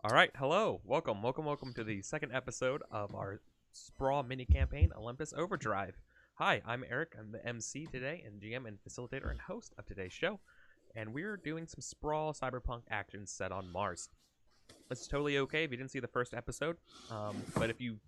All right, hello, welcome to the second episode of our Sprawl mini campaign, Olympus Overdrive. Hi, I'm Eric. I'm the MC today, and GM and facilitator and host of today's show. And we're doing some Sprawl cyberpunk action set on Mars. It's totally okay if you didn't see the first episode, but if you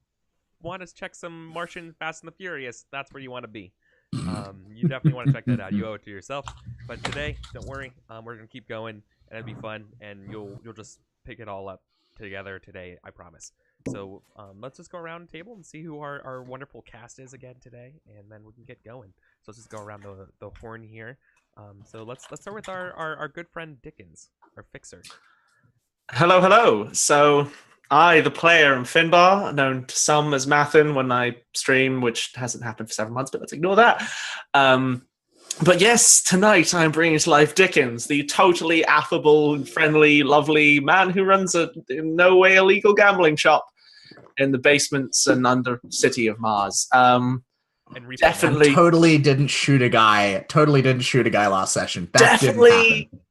want to check some Martian Fast and the Furious, that's where you want to be. You definitely want to check that out. You owe it to yourself. But today, don't worry, we're gonna keep going, and it'll be fun, and you'll just pick it all up together today, I promise. So let's just go around the table and see who our wonderful cast is again today, and then we can get going. So let's just go around the horn here. So let's start with our good friend Dickens, our fixer. Hello, hello. So I, the player, am Finbar, known to some as Mathin when I stream, which hasn't happened for several months, but let's ignore that. But yes, tonight I'm bringing to life Dickens, the totally affable, friendly, lovely man who runs a in no way illegal gambling shop in the basements and under city of Mars. Definitely and totally didn't shoot a guy last session. That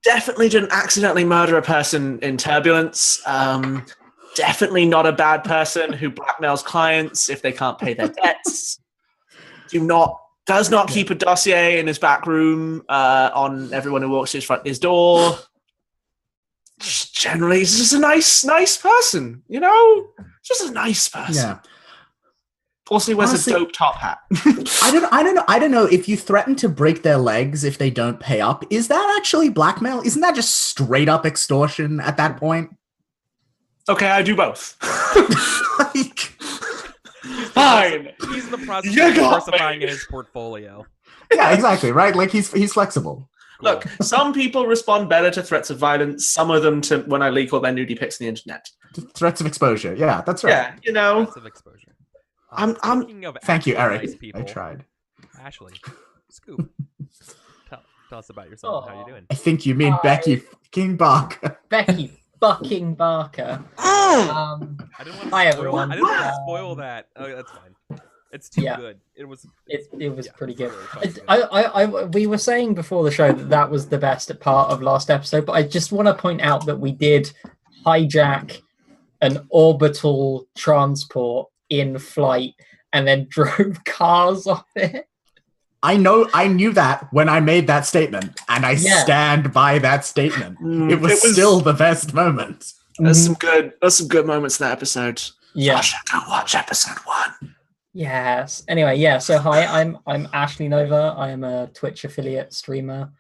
definitely didn't accidentally murder a person in turbulence. Definitely not a bad person who blackmails clients if they can't pay their debts. Does not keep a dossier in his back room on everyone who walks his door. Generally, he's just a nice person, you know? Just a nice person. Yeah. Also, he wears a dope top hat. I don't know if you threaten to break their legs if they don't pay up. Is that actually blackmail? Isn't that just straight up extortion at that point? Okay, I do both. Fine. He's in the process of diversifying in his portfolio. Yeah, exactly, right? Like he's flexible. Look, some people respond better to threats of violence, some of them to when I leak all their nudie pics on the internet. Threats of exposure. Yeah, that's right. Yeah, you know. Threats of exposure. Thank you, Eric. Nice people, I tried. Ashley, Scoop, tell us about yourself. How you doing? I think you mean Becky fucking Barker. Becky fucking Barker. Hi everyone. I didn't want to spoil that. Oh, that's fine. It's too good. It was pretty good. Really we were saying before the show that was the best part of last episode, but I just want to point out that we did hijack an orbital transport in flight and then drove cars off it. I knew that when I made that statement, and I stand by that statement. It was still the best moment. There's some good moments in that episode. Yeah. I should go watch episode 1. Yes. Anyway, yeah. So hi, I'm Ashley Nova. I am a Twitch affiliate streamer,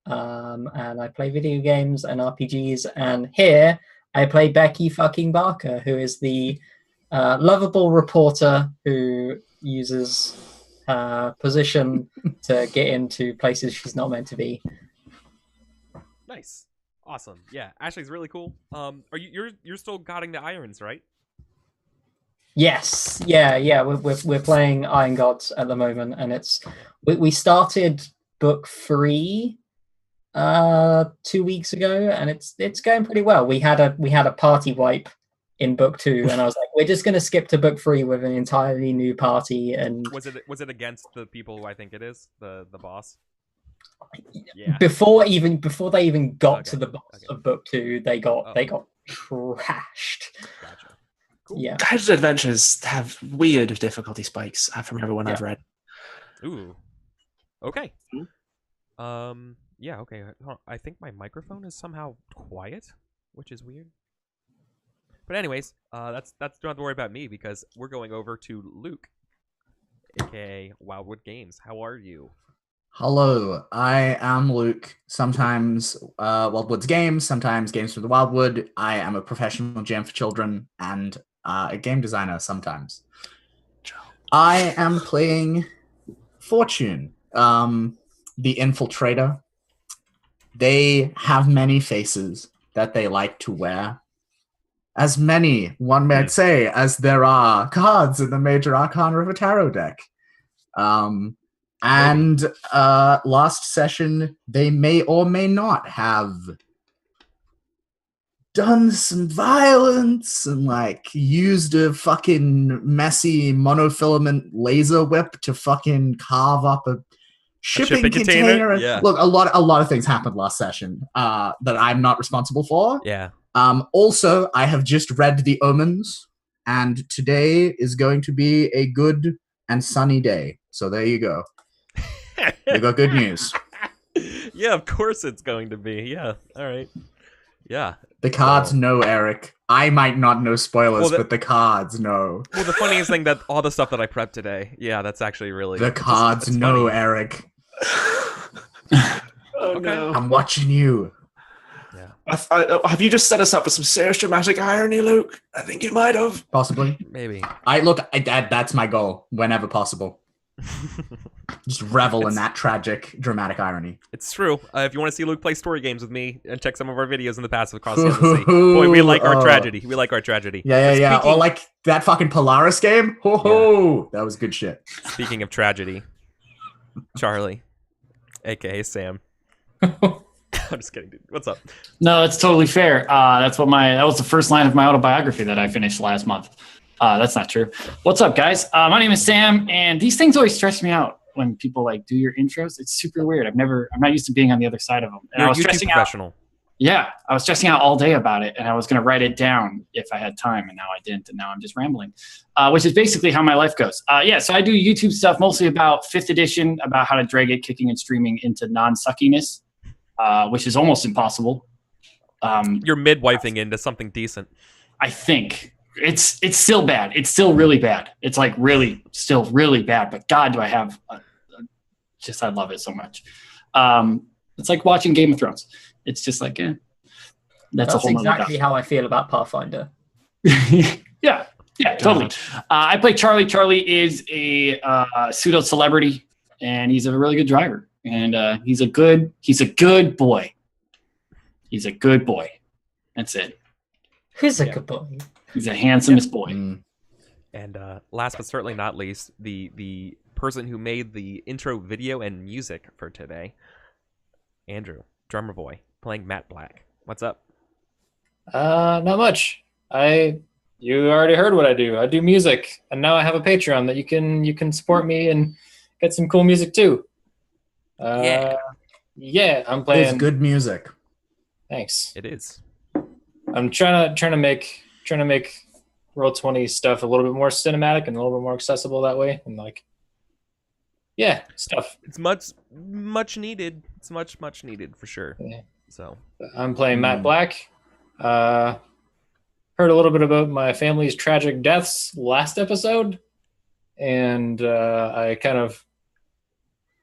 and I play video games and RPGs. And here I play Becky fucking Barker, who is the lovable reporter who uses position to get into places she's not meant to be. Nice. Awesome. Yeah, Ashley's really cool. Are you're still guarding the irons, right? Yes. Yeah. We're playing Iron Gods at the moment, and we started book 3 2 weeks ago, and it's going pretty well. We had a party wipe in book 2, and I was like, we're just going to skip to book 3 with an entirely new party. And was it against the people who I think it is, the boss? Yeah. Before they even got to the boss of book 2, they got trashed. Gotcha. Cool. Yeah. Guided Adventures have weird difficulty spikes from everyone I've read. Ooh. Okay. Yeah. Okay. I think my microphone is somehow quiet, which is weird. But anyways, that's don't have to worry about me because we're going over to Luke, aka Wildwood Games. How are you? Hello, I am Luke. Sometimes Wildwood's Games, sometimes Games from the Wildwood. I am a professional GM for children and a game designer sometimes. I am playing Fortune, the Infiltrator. They have many faces that they like to wear. As many, one might say, as there are cards in the Major Arcana of a tarot deck. And last session, they may or may not have done some violence and used a fucking messy monofilament laser whip to fucking carve up a shipping container. Yeah. Look, a lot of things happened last session that I'm not responsible for. Yeah. Also, I have just read The Omens, and today is going to be a good and sunny day. So there you go. You got good news. Yeah, of course it's going to be. Yeah, all right. Yeah. The cards know, Eric. I might not know spoilers, Well, but the cards know. Well, the funniest thing that all the stuff that I prepped today, yeah, that's actually really... The cards know, funny. Eric. Oh no! I'm watching you. Yeah. Have you just set us up for some serious dramatic irony, Luke? I think you might have. Possibly. Maybe. That's my goal whenever possible. Just revel in that tragic, dramatic irony. It's true. If you want to see Luke play story games with me and check some of our videos in the past across the MLC, boy, we like our tragedy. We like our tragedy. Yeah. Or like that fucking Polaris game. Ho! That was good shit. Speaking of tragedy, Charlie, aka Sam. I'm just kidding, dude. What's up? No, that's totally fair. That was the first line of my autobiography that I finished last month. That's not true. What's up, guys? My name is Sam, and these things always stress me out when people like do your intros. It's super weird. I'm not used to being on the other side of them. And You're I was a YouTube stressing professional. out. Yeah, I was stressing out all day about it, and I was going to write it down if I had time, and now I didn't, and now I'm just rambling, which is basically how my life goes. So I do YouTube stuff mostly about 5th edition, about how to drag it, kicking and streaming into non-suckiness, which is almost impossible. You're midwifing into something decent. I think. It's still bad. It's still really bad. It's like still really bad. But God, do I have I love it so much. It's like watching Game of Thrones. It's just like, that's a whole exactly how I feel about Pathfinder. yeah, totally. I play Charlie. Charlie is a pseudo celebrity, and he's a really good driver. And he's a good boy. He's a good boy. That's it. Who's a good boy? He's the handsomest boy. And last but certainly not least, the person who made the intro video and music for today, Andrew, drummer boy, playing Matt Black. What's up? Not much. You already heard what I do. I do music, and now I have a Patreon that you can support me and get some cool music too. Yeah, I'm playing. It's good music. Thanks. It is. I'm trying to make Roll20 stuff a little bit more cinematic and a little bit more accessible that way, and stuff. It's much needed. It's much needed for sure. Yeah. So I'm playing Matt Black. Heard a little bit about my family's tragic deaths last episode, and I kind of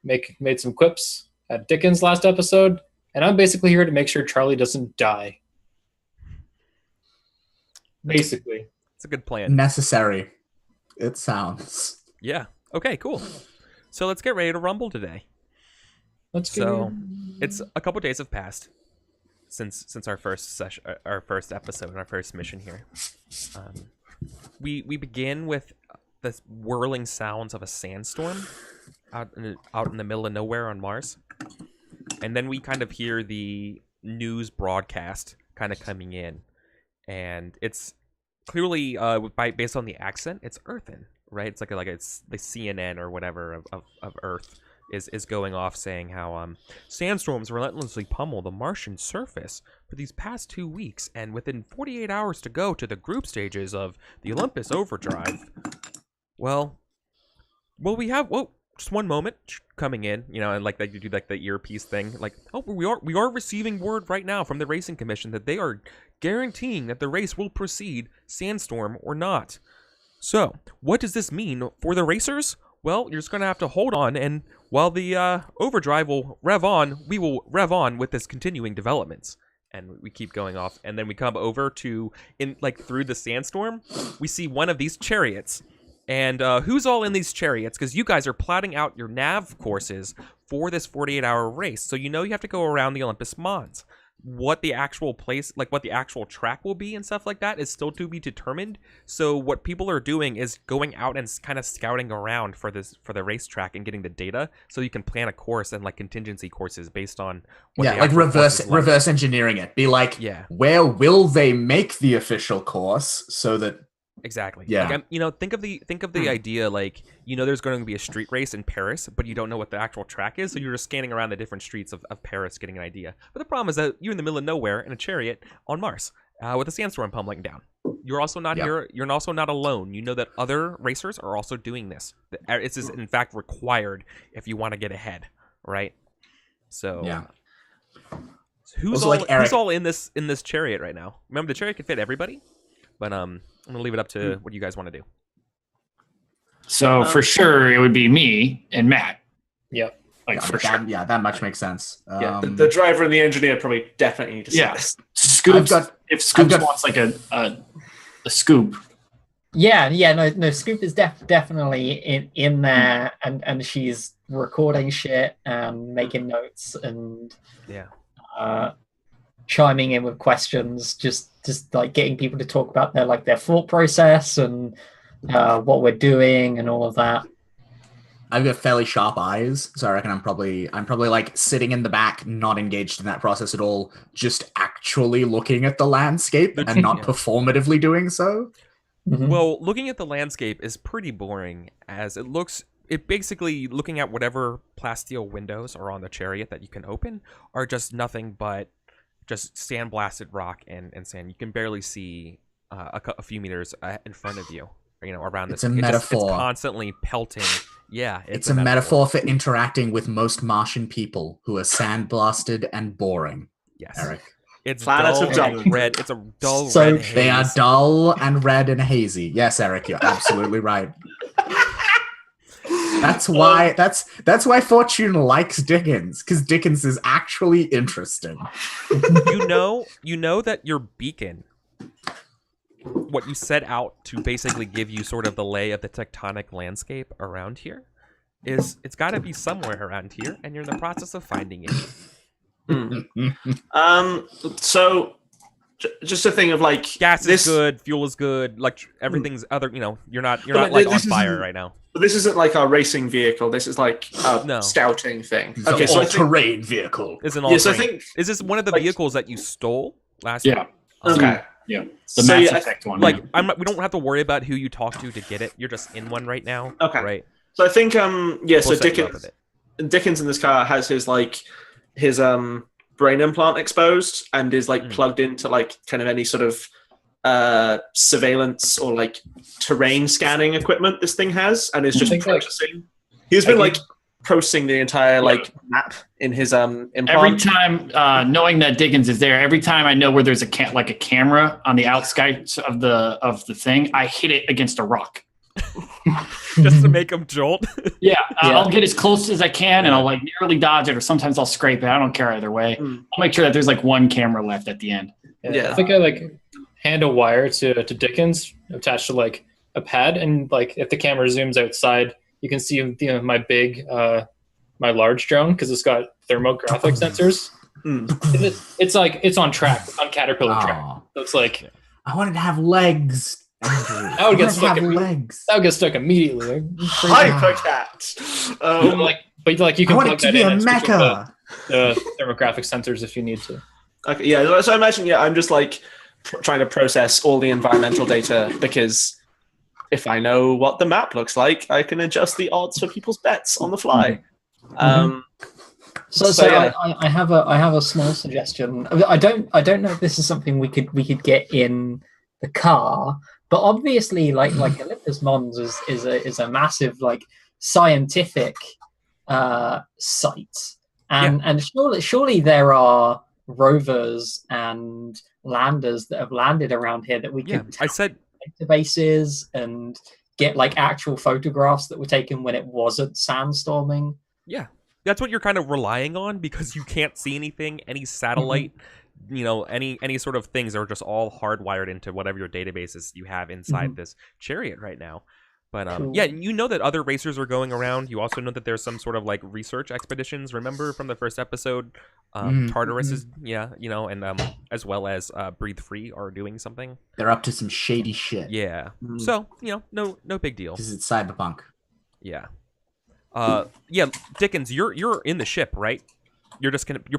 made some quips at Dickens last episode, and I'm basically here to make sure Charlie doesn't die. Basically. It's a good plan. Necessary. It sounds. Yeah. Okay, cool. So let's get ready to rumble today. It's a couple days have passed since our first session, our first episode, and our first mission here. We begin with the whirling sounds of a sandstorm out in the middle of nowhere on Mars, and then we kind of hear the news broadcast kind of coming in, and it's clearly based on the accent, it's earthen, right? It's like it's the CNN or whatever of Earth is going off saying how sandstorms relentlessly pummel the Martian surface for these past 2 weeks, and within 48 hours to go to the group stages of the Olympus Overdrive. Well, we have just one moment coming in, and like you do like the earpiece thing, like, oh, we are receiving word right now from the racing commission that they are guaranteeing that the race will proceed, sandstorm or not. So, what does this mean for the racers? Well, you're just going to have to hold on, and while the overdrive will rev on, we will rev on with this continuing developments. And we keep going off, and then we come over to, through the sandstorm, we see one of these chariots. And who's all in these chariots? Because you guys are plotting out your nav courses for this 48-hour race. So you have to go around the Olympus Mons. What the actual place, what the actual track will be and stuff like that is still to be determined. So what people are doing is going out and kind of scouting around for the racetrack and getting the data, so you can plan a course and contingency courses based on what the actual course is like. reverse engineering it. Be like, where will they make the official course so that. Exactly. Yeah. Think of the idea, there's going to be a street race in Paris, but you don't know what the actual track is, so you're just scanning around the different streets of Paris getting an idea. But the problem is that you're in the middle of nowhere in a chariot on Mars. with a sandstorm pummeling down. You're also not here. You're also not alone. You know that other racers are also doing this. This is in fact required if you want to get ahead, right? So who's all in this chariot right now? Remember, the chariot can fit everybody, but I'm gonna leave it up to what you guys want to do. So for sure, it would be me and Matt. Yep. Like for sure. That much makes sense. The driver and the engineer probably definitely need to see this. Scoops. If Scoops wants like a scoop. No. Scoop is definitely in there, and she's recording shit and making notes and chiming in with questions, just like getting people to talk about their thought process and what we're doing and all of that. I've got fairly sharp eyes, so I reckon I'm probably like sitting in the back, not engaged in that process at all, just actually looking at the landscape and not performatively doing so. Mm-hmm. Well, looking at the landscape is pretty boring, as it looks. It basically, looking at whatever plasteel windows are on the chariot that you can open are just nothing but just sandblasted rock and sand. You can barely see a few meters in front of you. Around this. It's a metaphor. It's constantly pelting. Yeah, it's a metaphor for interacting with most Martian people who are sandblasted and boring. Yes, Eric. It's Planets dull of Java. and red. It's a dull So red haze. they are dull and red and hazy. Yes, Eric, you're absolutely right. That's why Fortune likes Dickens, because Dickens is actually interesting. You know that your beacon, what you set out to basically give you sort of the lay of the tectonic landscape around here, it's got to be somewhere around here, and you're in the process of finding it. So just a thing of like gas is good, fuel is good, like everything's other. You're not like on fire right now. But this isn't like our racing vehicle. This is like a scouting thing. It's okay, so all-terrain vehicle. It's an all-terrain. So I think is this one of the vehicles that you stole last year? Okay. Yeah, the Mass Effect one. Like, we don't have to worry about who you talk to get it. You're just in one right now. Okay. Right. So I think so set you up with it. Dickens in this car has his brain implant exposed and is like plugged into like kind of any sort of surveillance or like terrain scanning equipment this thing has, and is just processing. He's been processing the entire map in his implant. Every time, knowing that Dickens is there, every time I know where there's a camera on the outskirts of the thing, I hit it against a rock. Just to make him jolt. I'll get as close as I can, and I'll like nearly dodge it, or sometimes I'll scrape it. I don't care either way. I'll make sure that there's like one camera left at the end. Yeah. I think I hand a wire to Dickens attached to like a pad, and like if the camera zooms outside, you can see my big my large drone, because it's got thermographic sensors. It's on track, on Caterpillar track. So it's like I wanted to have legs. That would get stuck immediately. Hypercat. But you can plug that in and switch mecha. the thermographic sensors if you need to. Okay, yeah. So I imagine, I'm just like trying to process all the environmental data, because if I know what the map looks like, I can adjust the odds for people's bets on the fly. I have a small suggestion. I don't know if this is something we could get in the car, but obviously like Olympus Mons is a massive like scientific site, and surely there are rovers and landers that have landed around here that we could databases and get like actual photographs that were taken when it wasn't sandstorming. Yeah, that's what you're kind of relying on, because you can't see anything, any satellite, any sort of things are just all hardwired into whatever your databases you have inside this chariot right now. But Cool. you know that other racers are going around. You also know that there's some sort of like research expeditions. Remember from the first episode, Tartarus is and as well as Breathe Free are doing something. They're up to some shady shit. Yeah. So no big deal. Because it's cyberpunk. Yeah. Dickens, you're in the ship, right? You're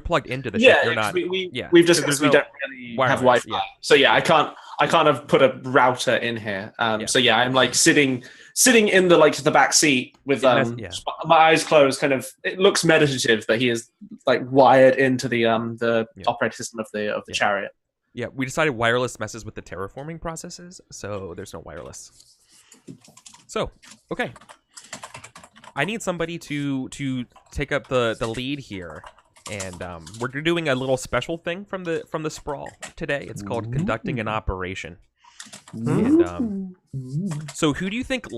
plugged into the ship. You're not. We've discussed we don't really have Wi-Fi. Yeah. So I can't have put a router in here. So I'm like sitting in the back seat with my eyes closed. Kind of, it looks meditative, but he is like wired into the operating system of the chariot. Yeah, we decided wireless messes with the terraforming processes, so there's no wireless. So, okay. I need somebody to take up the lead here. And we're doing a little special thing from the Sprawl today. It's called conducting an operation. And so who do you think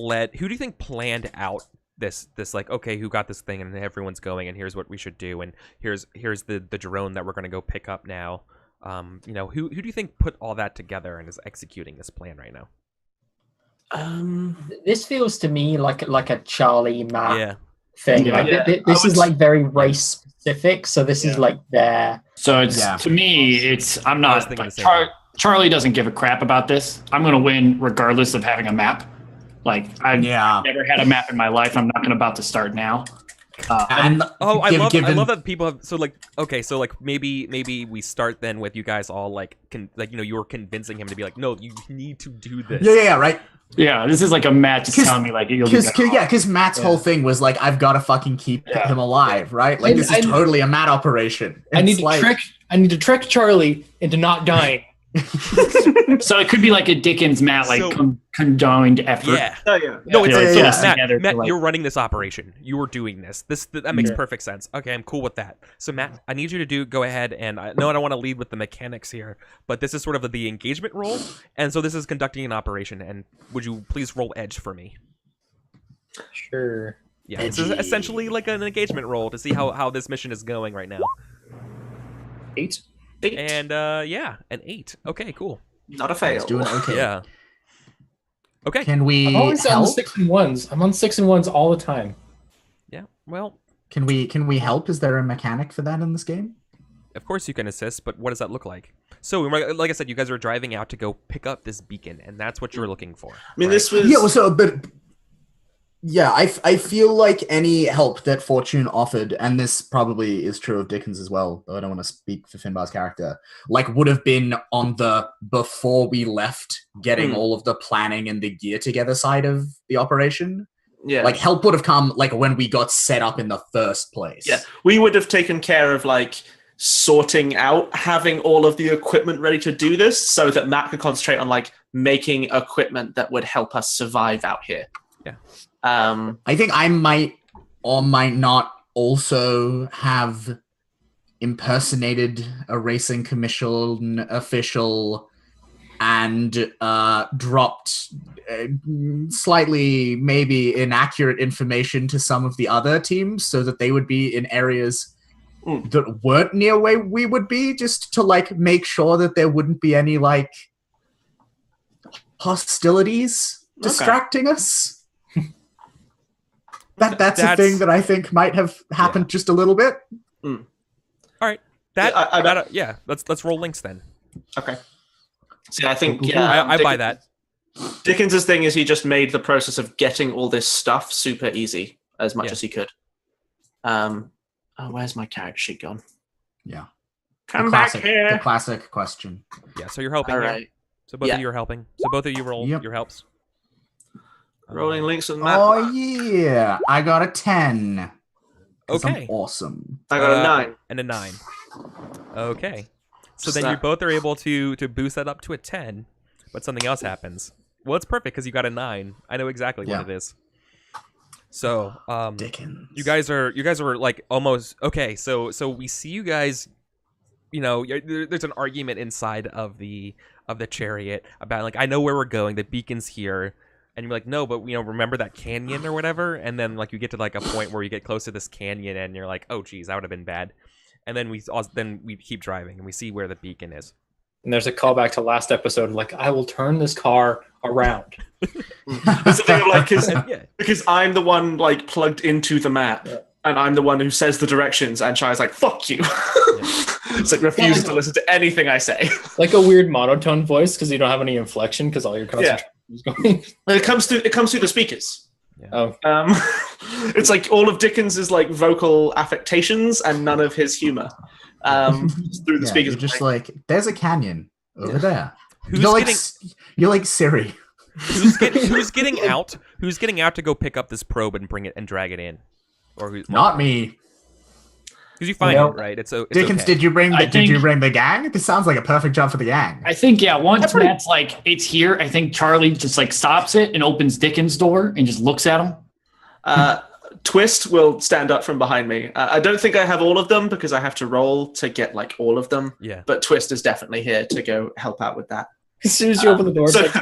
planned out this like, okay, who got this thing and everyone's going and here's what we should do and here's the drone that we're going to go pick up now. You know, who do you think put all that together and is executing this plan right now? This feels to me like a Charlie map thing. Yeah. Like, this is like very race specific, so this is like their. So it's to me, it's I'm not like, Charlie doesn't give a crap about this. I'm gonna win regardless of having a map. Like I've never had a map in my life. I'm not about to start now. I love that people have so maybe we start then with you guys all like you were convincing him to be like, no, you need to do this. Right. Yeah, this is like a Matt just telling me like you'll because Matt's whole thing was like, I've got to fucking keep him alive, right? Like this is totally a Matt operation. I need to trick Charlie into not dying. So it could be like a Dickens Matt condoned effort. Yeah. No, it's Matt, you're running this operation. You are doing this. That makes perfect sense. Okay, I'm cool with that. So Matt, I need you to go ahead and I don't want to lead with the mechanics here, but this is sort of the engagement role, and so this is conducting an operation. And would you please roll edge for me? Sure. Yeah, this is essentially like an engagement role to see how this mission is going right now. 8. And an 8. Okay, cool. Not a fail. It's doing okay. Yeah. Okay. Can we I'm always help? on 6 and 1s. I'm on 6 and 1s all the time. Yeah. Well, can we help? Is there a mechanic for that in this game? Of course you can assist, but what does that look like? So, like I said, you guys are driving out to go pick up this beacon, and that's what you were looking for. I mean, this was I feel like any help that Fortune offered, and this probably is true of Dickens as well, though I don't want to speak for Finbar's character, like would have been on the before we left, getting all of the planning and the gear together side of the operation. Yeah. Like help would have come like when we got set up in the first place. Yeah. We would have taken care of like sorting out, having all of the equipment ready to do this so that Matt could concentrate on like making equipment that would help us survive out here. Yeah. I think I might or might not also have impersonated a racing commission official and dropped slightly maybe inaccurate information to some of the other teams so that they would be in areas that weren't near where we would be, just to like make sure that there wouldn't be any like hostilities distracting us. That's a thing that I think might have happened just a little bit. All right. Let's roll links then. Okay. See, I think I buy that. Dickens's thing is he just made the process of getting all this stuff super easy as much as he could. Where's my character sheet gone? Yeah. Come back here. The classic question. Yeah, so you're helping. All right. Here. So both of you are helping. So both of you roll your helps. Rolling links with Matt. Oh yeah, I got a 10. Okay, I'm awesome. I got a 9 and a 9. Okay, so then you both are able to boost that up to a 10, but something else happens. Well, it's perfect because you got a 9. I know exactly what it is. So, Dickens. you guys are like almost okay. So we see you guys. You know, there's an argument inside of the chariot about like, I know where we're going. The beacon's here. And you're like, no, but remember that canyon or whatever? And then like you get to like a point where you get close to this canyon and you're like, oh geez, that would have been bad. And then we keep driving and we see where the beacon is. And there's a callback to last episode, like, I will turn this car around. That's the thing of like, because I'm the one like plugged into the map, and I'm the one who says the directions, and Shai's like, fuck you. It's like refuses to listen to anything I say. Like a weird monotone voice because you don't have any inflection because all your concentration is going. It comes through the speakers. Yeah. It's like all of Dickens's like vocal affectations and none of his humor. Through the speakers. You're just like, there's a canyon over there. You're like Siri. Who's getting out? Who's getting out to go pick up this probe and bring it and drag it in? Or not me. Because you find Nope. it, right? It's Dickens, okay. did you bring I did you think- bring the gang? This sounds like a perfect job for the gang. I think once Matt's like it's here, I think Charlie just like stops it and opens Dickens' door and just looks at him. Twist will stand up from behind me. I don't think I have all of them because I have to roll to get like all of them. Yeah. But Twist is definitely here to go help out with that. As soon as you open the door, it's So, like,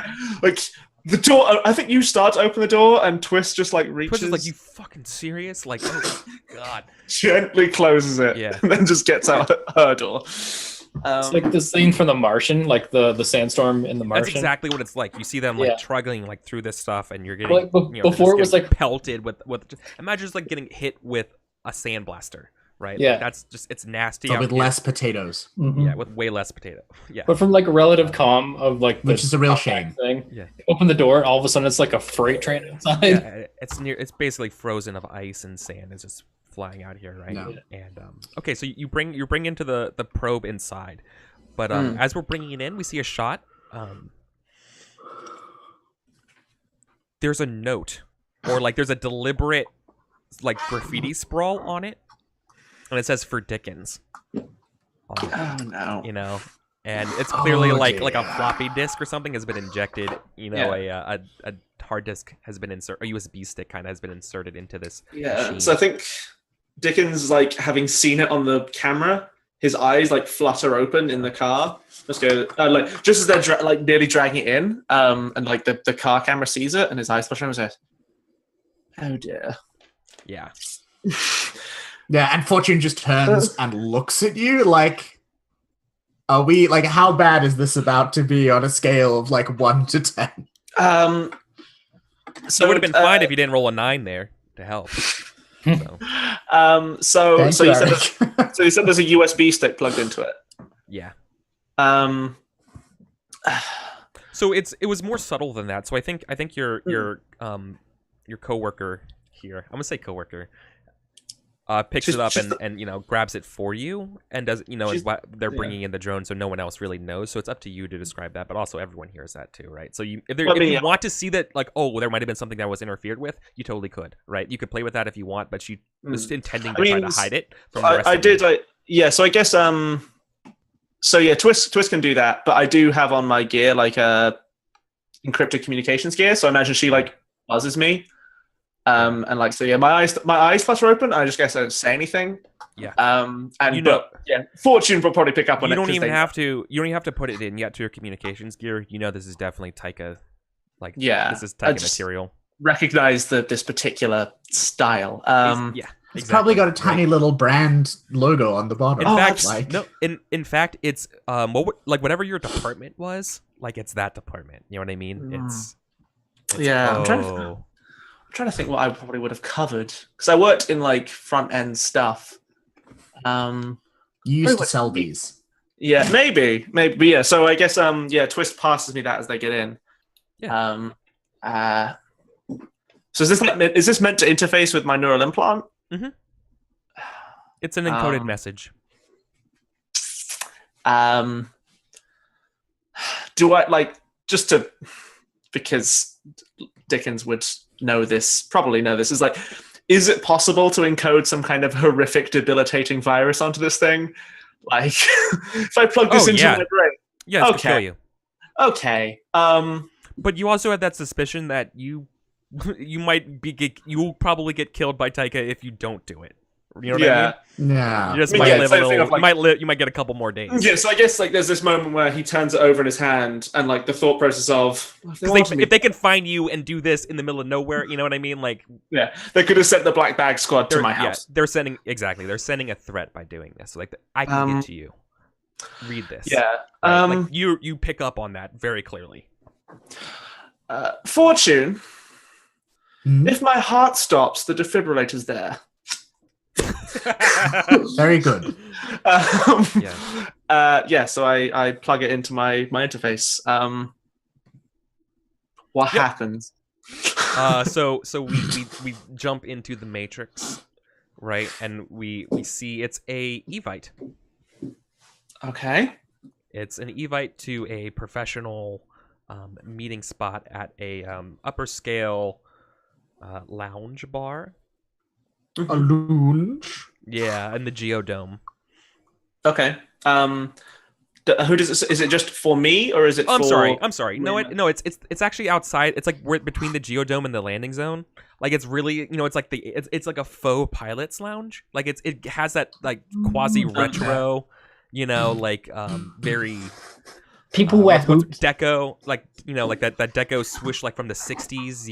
like the door, I think you start to open the door, and Twist just like reaches, Twist is like, you fucking serious? Like, oh god. gently closes it, Yeah. and then just gets out her door. it's like the scene from The Martian, like the sandstorm in The That's Martian. exactly what it's like. You see them like Yeah. struggling like through this stuff, and you're getting Like, before just it was getting like- pelted with. Imagine just like getting hit with a sandblaster, right? Yeah. Like, that's just it's nasty. But out with here. less potatoes, Mhm. Yeah, with way less potato. Yeah. But from like relative calm of like which this is a real outback shame. thing. Yeah. Open the door, and all of a sudden it's like a freight train inside. Yeah, it's basically frozen of ice and sand is just flying out here, right? No. And okay, so you bring into the probe inside, but as we're bringing it in, we see a shot. There's a note, or like there's a deliberate like graffiti sprawl on it, and it says "for Dickens." Oh no! You know, and it's clearly Oh, like a dear. floppy disk or something has been injected. You know, a hard disk has been inserted, a USB stick kind of has been inserted into this. Yeah. machine. So I think Dickens, like having seen it on the camera, his eyes like flutter open in the car. Let's go, like just as they're like nearly dragging it in, and like the car camera sees it, and his eyes flutter and says, "Oh dear." Yeah. Yeah, and Fortune just turns and looks at you like, are we like, how bad is this about to be on a scale of like 1 to 10? So So it would have been fine if you didn't roll a 9 there to help. So, So Thank so you, you said Eric. so you said there's a USB stick plugged into it. yeah. So it was more subtle than that. So I think your coworker here, I'm gonna say coworker, picks it up and grabs it for you and does is what they're bringing in the drone, so no one else really knows. So it's up to you to describe that, but also everyone hears that too, right? So if you want to see that, like, oh, there might have been something that was interfered with, you totally could, right? You could play with that if you want, but she was intending to try to hide it from the rest I of did them. so I guess so yeah, Twist can do that, but I do have on my gear like a encrypted communications gear, so I imagine she like buzzes me. And like, so yeah, my eyes flutter open. I just guess I don't say anything. Yeah. Fortune will probably pick up on You it. don't even have to put it in yet to your communications gear. You know this is definitely Taika. Like, Yeah, this is I Taika just material. recognize this particular style. Yeah. It's probably got a exactly, tiny little brand logo on the bottom. In fact, like, no. In fact, it's whatever your department was, like it's that department. You know what I mean? It's Yeah, I'm trying to think what I probably would have covered because I worked in like front end stuff. you used to sell these. Yeah, maybe, yeah. So I guess Twist passes me that as they get in. Yeah. So is this meant to interface with my neural implant? Mm-hmm. It's an encoded message. Do I like just to because Dickens would probably know this, is like, is it possible to encode some kind of horrific, debilitating virus onto this thing? Like, if I plug this into my brain. Yeah, it's gonna kill you. Okay. But you also had that suspicion that you will probably get killed by Taika if you don't do it. You know what I mean? Yeah. You just I mean, might yeah, live a same thing little. of, like- You might get a couple more days. Yeah, so I guess like there's this moment where he turns it over in his hand, and like the thought process of If they can find you and do this in the middle of nowhere, you know what I mean? Like, they could have sent the black bag squad to my yeah, house. they're sending a threat by doing this. Like, I can get to you. Read this. Yeah. Right? Like, you pick up on that very clearly. Fortune. Mhm. If my heart stops, the defibrillator's there. Very good. So I plug it into my interface. What happens? So we jump into the Matrix, right? And we see it's a Evite. Okay. It's an Evite to a professional meeting spot at a upper scale lounge bar. A lounge. Yeah, and the Geodome. Okay. Who does it? Is it just for me, or is it? I'm for... sorry. No, it's actually outside. It's like we're between the Geodome and the landing zone. Like it's really, it's like it's like a faux pilot's lounge. Like it has that like quasi retro, like very People wear what's hoops. deco, like like that deco swish like from the 60s.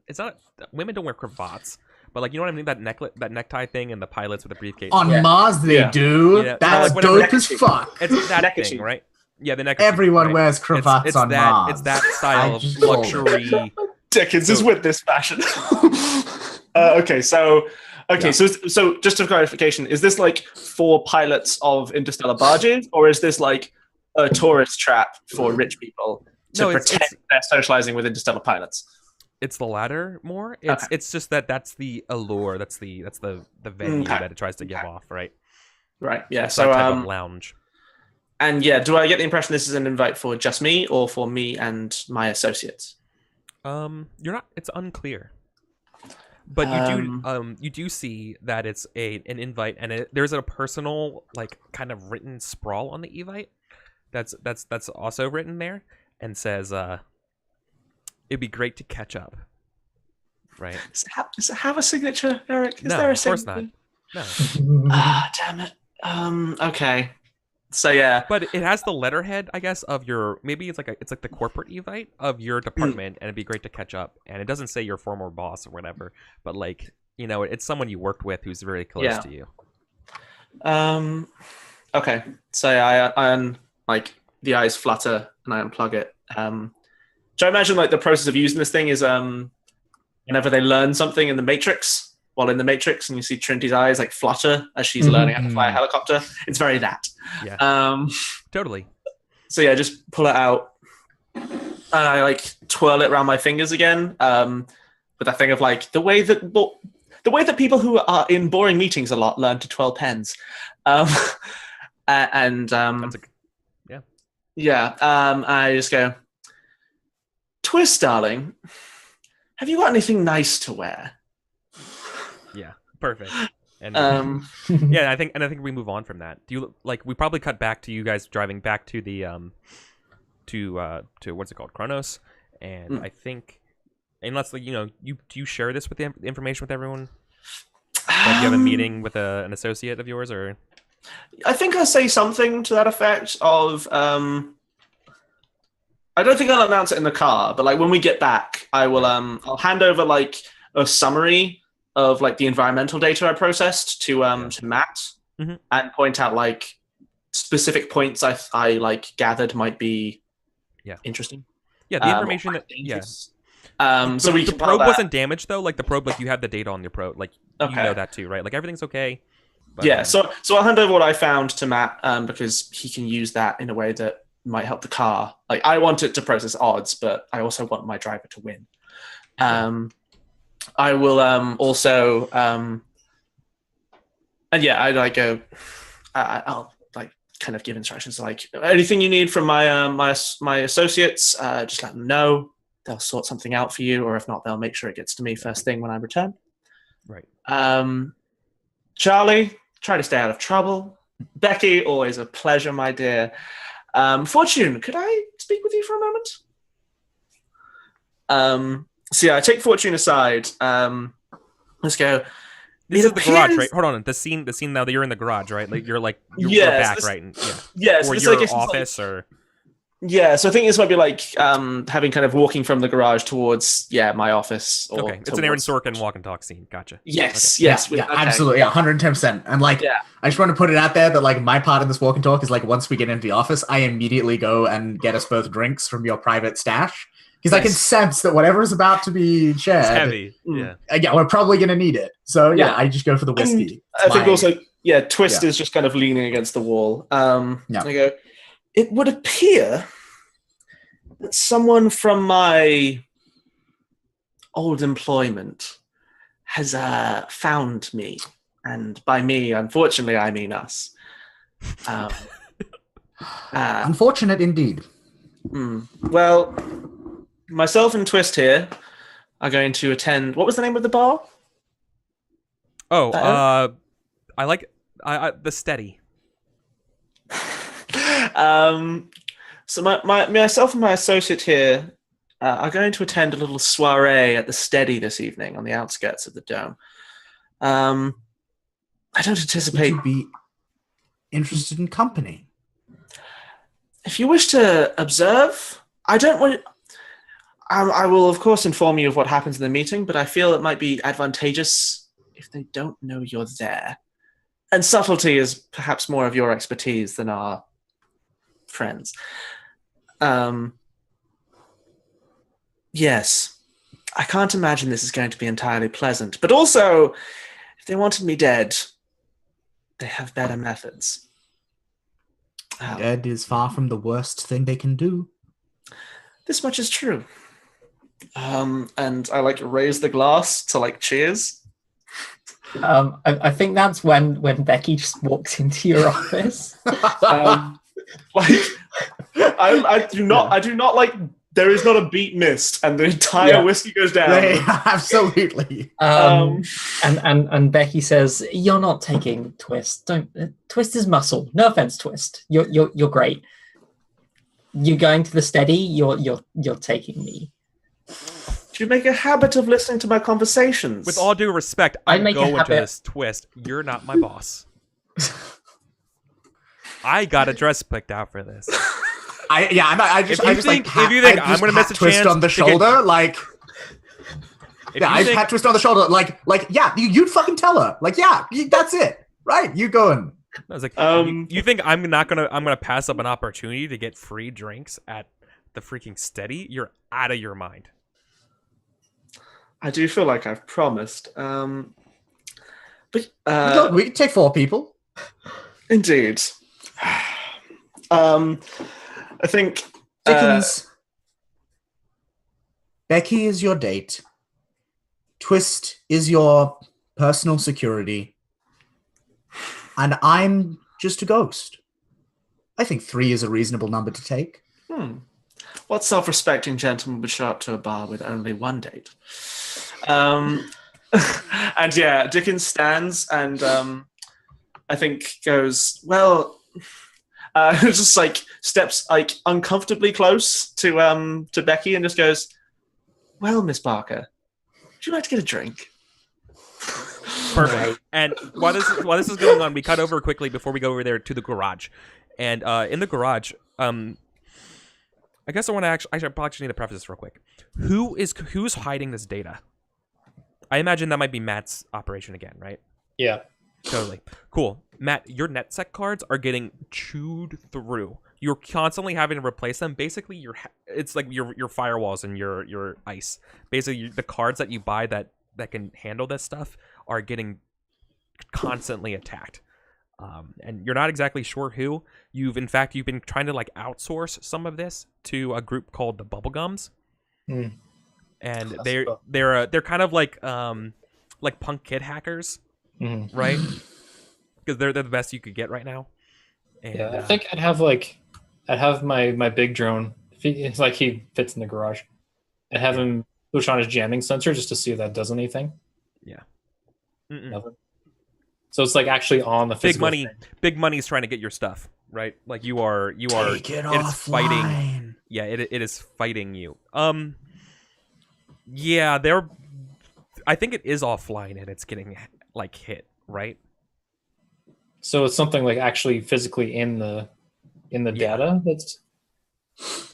It's not women don't wear cravats. But like, you know what I mean? That necktie thing, and the pilots with the briefcase. On Yeah. Mars, they Yeah. do. Yeah. That's Like, whatever dope as fuck. It's that Neckerchief. thing, right? Yeah, the neck. Everyone right? wears cravats it's on that, Mars. It's that style I of just told it. luxury. Dickens is with this fashion. Okay, so just for clarification, is this like for pilots of interstellar barges, or is this like a tourist trap for rich people to No, it's- pretend they're socializing with interstellar pilots? It's the latter more. It's just that's the allure. That's the venue Okay. that it tries to give off, right? Right. Yeah. It's So that type of lounge. and yeah, do I get the impression this is an invite for just me or for me and my associates? You're not. It's unclear. But you do see that it's an invite, and there's a personal like kind of written sprawl on the evite that's also written there and says it'd be great to catch up, right? Does it have a signature, Eric? Is No, there a of course signature? not. No, Ah, damn it. Okay. So yeah. but it has the letterhead, I guess, of your maybe it's like the corporate evite of your department, and it'd be great to catch up. And it doesn't say your former boss or whatever, but like it's someone you worked with who's very close to you. Okay. So I like the eyes flutter and I unplug it. So I imagine like the process of using this thing is whenever they learn something in the Matrix, while in the Matrix, and you see Trinity's eyes like flutter as she's learning how to fly a helicopter. It's very that. Yeah. Totally. So yeah, just pull it out. And I like twirl it around my fingers again. With that thing of like the way that people who are in boring meetings a lot learn to twirl pens. I just go, Twist, darling, have you got anything nice to wear? Yeah. Perfect. And Yeah, I think we move on from that. Do you we probably cut back to you guys driving back to the to what's it called, Kronos, and I think unless do you share this with the information with everyone? Like you have a meeting with an associate of yours, or I think I say something to that effect of I don't think I'll announce it in the car, but like when we get back, I will I'll hand over like a summary of like the environmental data I processed to Matt and point out like specific points I like gathered might be interesting. Yeah, the information so the probe wasn't damaged though. Like the probe, like you have the data on your probe, like you know that too, right? Like everything's okay. But, so I'll hand over what I found to Matt because he can use that in a way that might help the car. Like I want it to process odds, but I also want my driver to win. I will also I'll like kind of give instructions like anything you need from my associates, just let them know. They'll sort something out for you, or if not, they'll make sure it gets to me first thing when I return. Right. Charlie, try to stay out of trouble. Becky, always a pleasure, my dear. Fortune, could I speak with you for a moment? So yeah, I take Fortune aside. Let's go. This is the garage, right? Hold on. The scene now that you're in the garage, right? Like you're back, right? Yes, or this, your I guess, office, like, or yeah. So I think this might be like having kind of walking from the garage towards my office. Or okay, it's an Aaron Sorkin walk and talk scene. Gotcha. Yes, okay. yes, yeah, absolutely, 110%. And like, I just want to put it out there that like my part in this walk and talk is like once we get into the office, I immediately go and get us both drinks from your private stash. Because I can sense that whatever is about to be shared, it's heavy. We're probably going to need it. So I just go for the whiskey. I think also, Twist is just kind of leaning against the wall. I go, it would appear that someone from my old employment has found me. And by me, unfortunately, I mean us. Unfortunate indeed. Well, myself and Twist here are going to attend. What was the name of the bar? Oh, I like the steady. So myself and my associate here are going to attend a little soiree at the Steady this evening on the outskirts of the dome. I don't Would anticipate. you be interested in company? If you wish to observe, I don't want. I will, of course, inform you of what happens in the meeting, but I feel it might be advantageous if they don't know you're there. And subtlety is perhaps more of your expertise than our friends. Yes, I can't imagine this is going to be entirely pleasant. But also, if they wanted me dead, they have better methods. Dead is far from the worst thing they can do. This much is true. And I raise the glass to cheers. I think that's when Becky just walks into your office. I do not there is not a beat missed and the entire whiskey goes down. Yeah, absolutely. And Becky says, "You're not taking Twist. Don't Twist is muscle. No offense, Twist. You're great. You're going to the Steady. You're taking me." Do you make a habit of listening to my conversations? With all due respect, I'm going to this Twist. You're not my boss. I got a dress picked out for this. If you think I'm gonna miss a Twist chance on the shoulder, I pat Twist on the shoulder, you'd fucking tell her, that's it, right? You going? I was like, you think I'm gonna pass up an opportunity to get free drinks at the freaking Steady? You're out of your mind. I do feel like I've promised. But we can take 4 people. Indeed. I think Dickens. Becky is your date. Twist is your personal security. And I'm just a ghost. I think 3 is a reasonable number to take. What self-respecting gentleman would show up to a bar with only 1 date? And yeah, Dickens stands and I think goes, well, just steps uncomfortably close to Becky and just goes, well, Miss Barker, would you like to get a drink? Perfect. And while this is going on, we cut over quickly before we go over there to the garage. And in the garage, I guess I should probably need to preface this real quick. Who's hiding this data? I imagine that might be Matt's operation again, right? Yeah. Totally. Cool. Matt, your NetSec cards are getting chewed through. You're constantly having to replace them. Basically, it's like your firewalls and your ice. Basically, the cards that you buy that can handle this stuff are getting constantly attacked. And you're not exactly sure who. You've been trying to outsource some of this to a group called the Bubblegums. And they're kind of like punk kid hackers, right? Because they're the best you could get right now. And, I think I'd have my big drone. It's he fits in the garage. I'd have him push on his jamming sensor just to see if that does anything. Yeah. Nothing. So it's actually on the physical thing. Big money's trying to get your stuff, right? You are. Take it offline. Fighting. Yeah, it is fighting you. Yeah, I think it is offline and it's getting hit, right? So it's something actually physically in the data that's.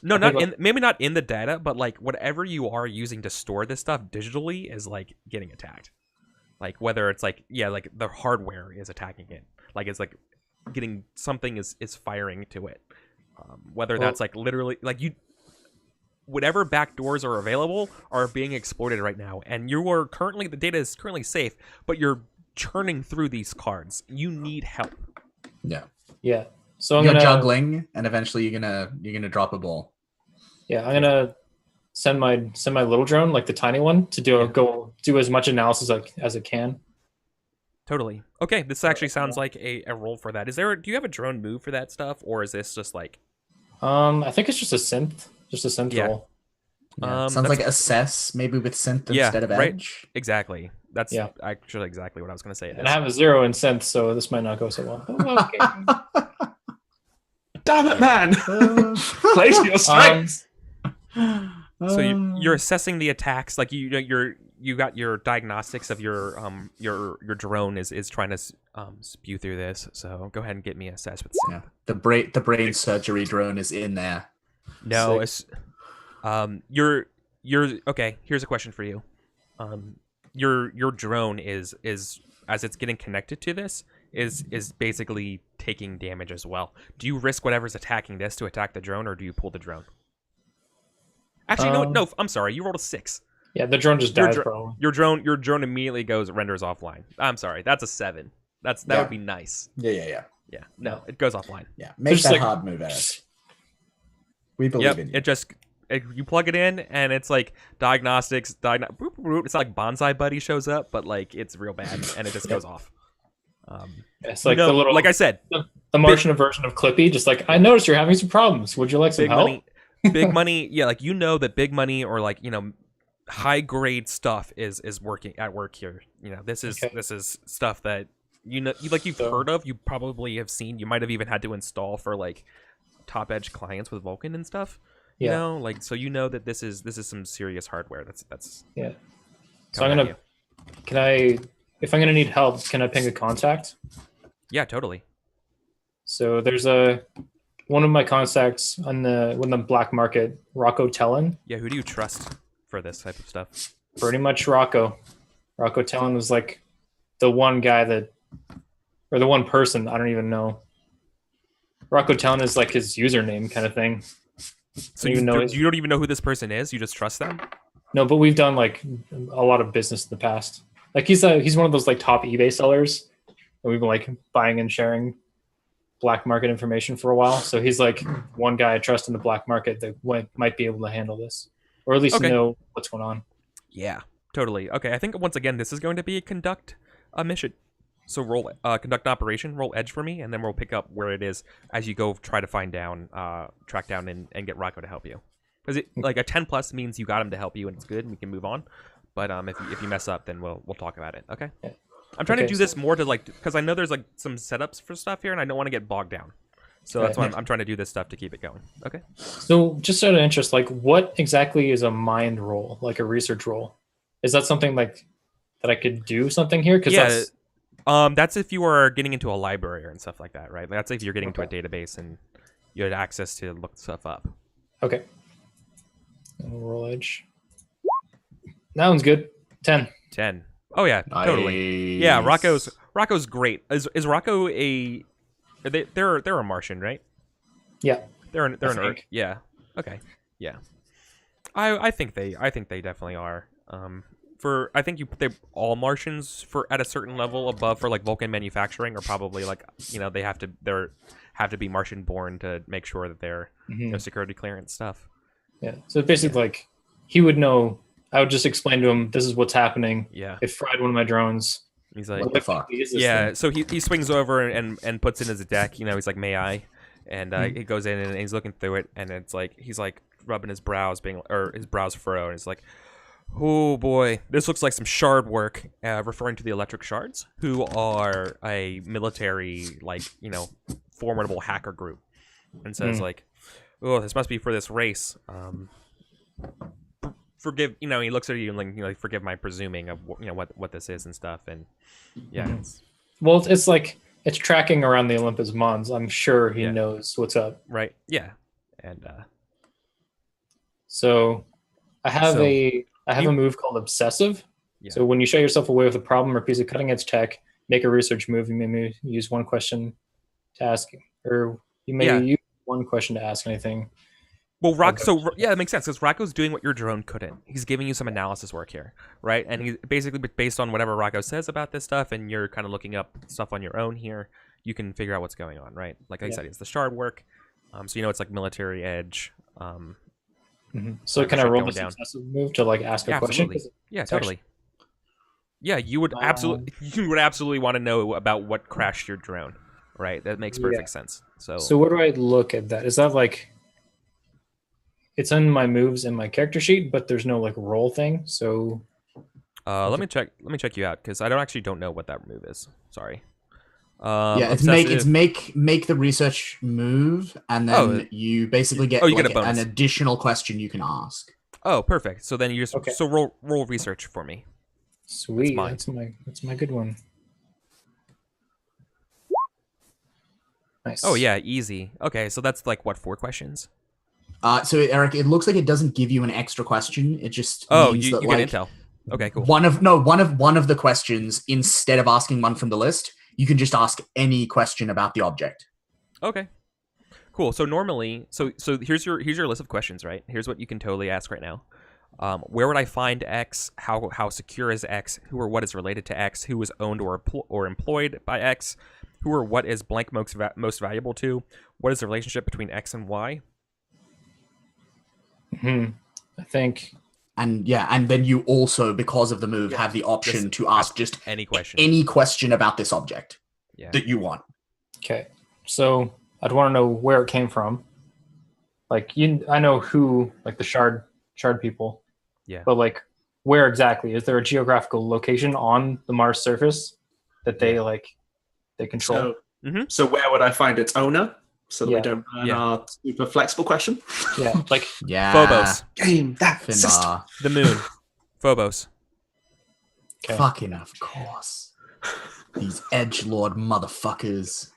No, maybe not in the data, but whatever you are using to store this stuff digitally is getting attacked. Whether it's the hardware is attacking it, it's getting something is firing to it. Whether that's literally whatever backdoors are available are being exploited right now, and the data is currently safe, but you're churning through these cards. You need help. Yeah. So you're juggling, and eventually you're gonna drop a ball. Yeah, I'm gonna send my little drone, the tiny one, to go do as much analysis as it can. Totally. Okay, this actually sounds like a role for that. Do you have a drone move for that stuff, or is this just I think it's just a synth role. Yeah, sounds like assess, maybe with synth instead of edge. Exactly. That's Yeah. actually exactly what I was going to say. It And I is. have a 0 in synth, so this might not go so well. Oh, okay. Damn it, man! Play to your strengths. So you're assessing the attacks, like you got your diagnostics of your drone is trying to spew through this. So go ahead and get me assessed with synth. Yeah. The brain surgery drone is in there. No, it's you're okay. Here's a question for you. Your drone is as it's getting connected to this is basically taking damage as well. Do you risk whatever's attacking this to attack the drone, or do you pull the drone? Actually, no. I'm sorry. You rolled a 6. Yeah, the drone just Your dies. dr- Probably. Your drone immediately renders offline. I'm sorry. That's a 7. That Yeah. would be nice. Yeah. Yeah. No, it goes offline. Yeah. Make Just that like- hard move, Eric. We believe in you. You plug it in and it's like diagnostics. Boop, boop, it's not like Bonsai Buddy shows up, but like it's real bad and it just goes off. It's like the little, like I said, the Martian version of Clippy. Just like, I noticed you're having some problems. Would you like some big help? money. Big money, yeah, like that big money or like high grade stuff is working at work here. This is stuff that you've heard of. You probably have seen. You might have even had to install for like top edge clients with Vulkan and stuff. Yeah. So that this is some serious hardware. That's Yeah. So coming I'm at gonna, you. if I'm gonna need help, can I ping a contact? Yeah, totally. So there's one of my contacts on the black market, Rocco Tellin. Yeah, who do you trust for this type of stuff? Pretty much Rocco. Rocco Tellin was like the one guy or the one person, I don't even know. Rocco Tellin is like his username kind of thing. So I don't even know you don't even know who this person is. You just trust them. No, but we've done like a lot of business in the past. Like he's one of those like top eBay sellers, and we've been like buying and sharing black market information for a while. So he's like one guy I trust in the black market that might be able to handle this, or at least know what's going on. Yeah, totally. Okay, I think once again this is going to be a mission. So roll conduct an operation, roll edge for me, and then we'll pick up where it is as you go try to track down and get Rocco to help you. Because like a 10+ means you got him to help you and it's good and we can move on. But if you mess up, then we'll talk about it. Okay. Yeah. I'm trying to do this more to like because I know there's like some setups for stuff here and I don't want to get bogged down. So that's why I'm trying to do this stuff to keep it going. Okay. So just out of interest, like what exactly is a mind roll, like a research roll? Is that something like that I could do something here? Because that's if you are getting into a library and stuff like that, right? That's if you're getting into a database and you had access to look stuff up. Okay. Roll edge. That one's good. 10. 10. Oh yeah, totally. Nice. Yeah, Rocco's great. Is Rocco a? They're a Martian, right? Yeah. They're an Earth. think. Yeah. Okay. Yeah. I think they definitely are. I think they're all Martians at a certain level above for like Vulcan manufacturing are probably like they have to be Martian born to make sure that they're security clearance stuff. Yeah. So basically, like he would know. I would just explain to him, "This is what's happening." Yeah. It fried one of my drones. He's like, What the fuck? yeah. So he swings over and puts in his deck. He's like, "May I?" And he goes in and he's looking through it, and it's like he's like rubbing his brows, his brows furrow, and it's like, "Oh boy, this looks like some shard work." Referring to the electric shards, who are a military, like formidable hacker group, and says like, "Oh, this must be for this race." Forgive, he looks at you and like, forgive my presuming of what this is and stuff, and yeah. Well, it's like it's tracking around the Olympus Mons. I'm sure he knows what's up. Right. Yeah. And so I have a move called Obsessive. Yeah. So when you show yourself away with a problem or piece of cutting edge tech, make a research move. You may use one question to ask, or you may use one question to ask anything. Well, that makes sense because Rocco's doing what your drone couldn't. He's giving you some analysis work here, right? And he's basically based on whatever Rocco says about this stuff, and you're kind of looking up stuff on your own here. You can figure out what's going on, right? Like I said, it's the shard work, so it's like military edge. So can I roll this obsessive move to like ask a question? Absolutely. Yeah, totally. Yeah, you would absolutely want to know about what crashed your drone, right? That makes perfect sense. So where do I look at that? Is that like? It's in my moves in my character sheet, but there's no like roll thing. So Let me check you out because I don't know what that move is. Sorry. Yeah, it's make the research move, and then you basically get, you get a bonus. an additional question you can ask. Oh, perfect. So then you just so roll research for me. Sweet. That's my good one. Nice. Oh yeah, easy. Okay, so that's like what, 4 questions? So Eric, it looks like it doesn't give you an extra question. It just means you that, get intel. Okay, cool. One of the questions, instead of asking one from the list, you can just ask any question about the object. Okay. Cool. So normally, so here's your list of questions, right? Here's what you can totally ask right now. Where would I find X? How secure is X? Who or what is related to X? Who is owned or employed by X? Who or what is blank most valuable to? What is the relationship between X and Y? I think. And then you also, because of the move, have the option to ask just any question about this object that you want. Okay, so I'd want to know where it came from. Like I know who, like the shard people. Yeah. But like, where exactly? Is there a geographical location on the Mars surface that they control? So where would I find its owner? So that we don't burn our super flexible question. Yeah, like Phobos. Game that system. The moon. Phobos. Okay. Fucking of course. These edgelord motherfuckers.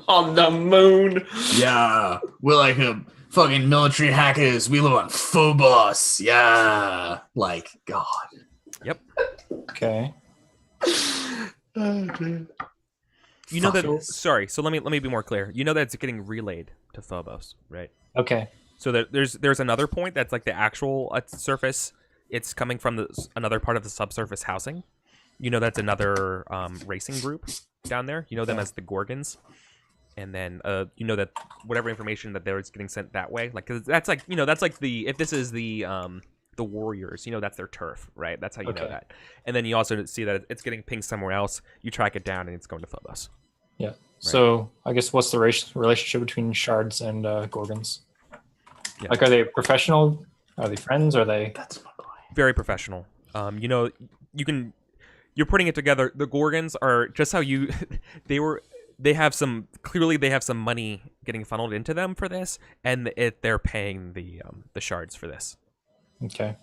On the moon. Yeah. We're like fucking military hackers. We live on Phobos. Yeah. Like, God. Yep. Okay. Oh, dude. You know that. Sorry. So let me be more clear. You know that it's getting relayed to Phobos, right? Okay. So there's another point that's like the actual surface. It's coming from another part of the subsurface housing. You know that's another racing group down there. You know them as the Gorgons, and then you know that whatever information that is getting sent that way, like, 'cause that's like, that's like if this is the Warriors, that's their turf, right? That's how you know that. And then you also see that it's getting pinged somewhere else. You track it down, and it's going to Phobos. Yeah. Right. So I guess what's the relationship between shards and Gorgons? Yeah. Like, are they professional? Are they friends? Are they? That's my boy. Very professional. You're putting it together. The Gorgons are just how you. They have some money getting funneled into them for this, and they're paying the shards for this. Okay.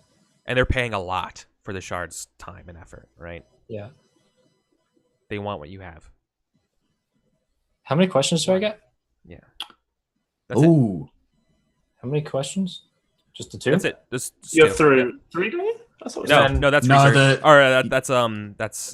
And they're paying a lot for the shards' time and effort, right? Yeah. They want what you have. How many questions do I get? Yeah. Ooh. How many questions? Just the 2? That's it. You have 3, do you? That's research.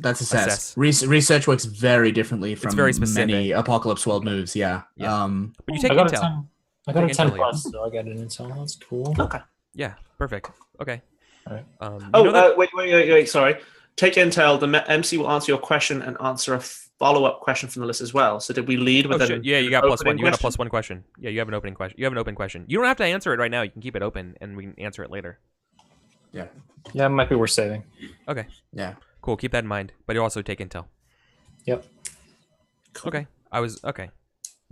That's assess. Research works very differently from many Apocalypse World moves. Yeah. But you take intel. I got a 10 plus, so I got an intel. That's cool. Okay. Yeah. Perfect. Okay. All right. Wait. Sorry. Take intel. The MC will answer your question and answer a follow-up question from the list as well. So did we lead with an Yeah, you got +1. You got a question? +1 question. Yeah, you have an opening question. You have an open question. You don't have to answer it right now. You can keep it open, and we can answer it later. Yeah. Yeah, it might be worth saving. Okay. Yeah. Cool. Keep that in mind. But you also take intel. Yep. Okay. Okay.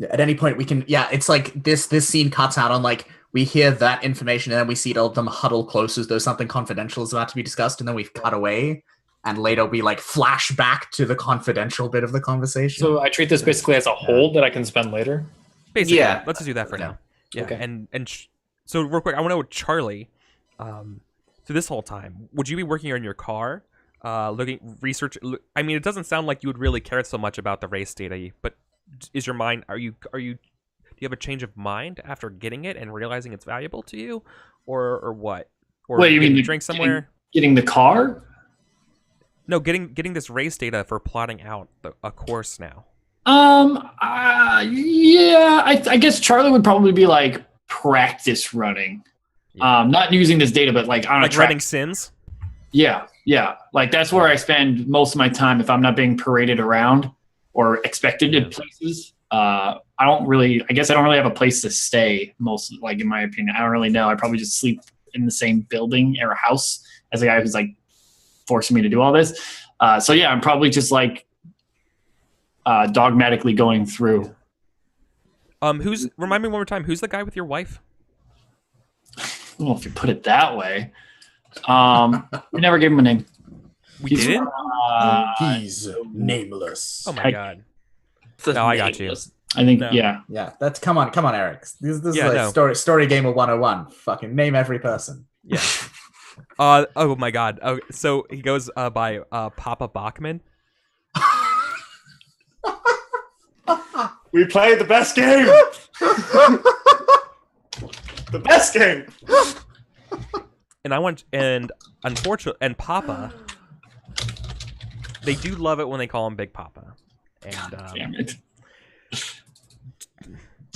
At any point we can. Yeah, it's like this scene cuts out on, like, we hear that information and then we see all of them huddle close as though something confidential is about to be discussed, and then we've cut away. And later we flash back to the confidential bit of the conversation. So I treat this basically as a hold that I can spend later? Basically, yeah. Let's just do that for now. Yeah. Okay. So real quick, I want to know, Charlie, through this whole time, would you be working on your car, research? I mean, it doesn't sound like you would really care so much about the race data, but is your mind, do you have a change of mind after getting it and realizing it's valuable to you, or what? Or Wait, you mean drink somewhere? Getting the car? No, getting this race data for plotting out a course now. Yeah, I guess Charlie would probably be like practice running, not using this data, but like on a track. Running sims. Yeah. Like that's where I spend most of my time if I'm not being paraded around or expected to places. I don't really have a place to stay. Like in my opinion, I don't really know. I probably just sleep in the same building or house as a guy who's like forcing me to do all this. So yeah, I'm probably just like dogmatically going through. Remind me one more time, who's the guy with your wife? I don't know if you put it that way. We never gave him a name. We didn't? He's nameless. Oh my god. No, I got you. I think No. yeah. Yeah, that's come on, Eric. This is Yeah, like no. story gamer 101. Fucking name every person. Yeah. Oh my god. Oh, so he goes by Papa Bachman. We played the best game. The best game. And unfortunately, and Papa, they do love it when they call him Big Papa. And Damn it.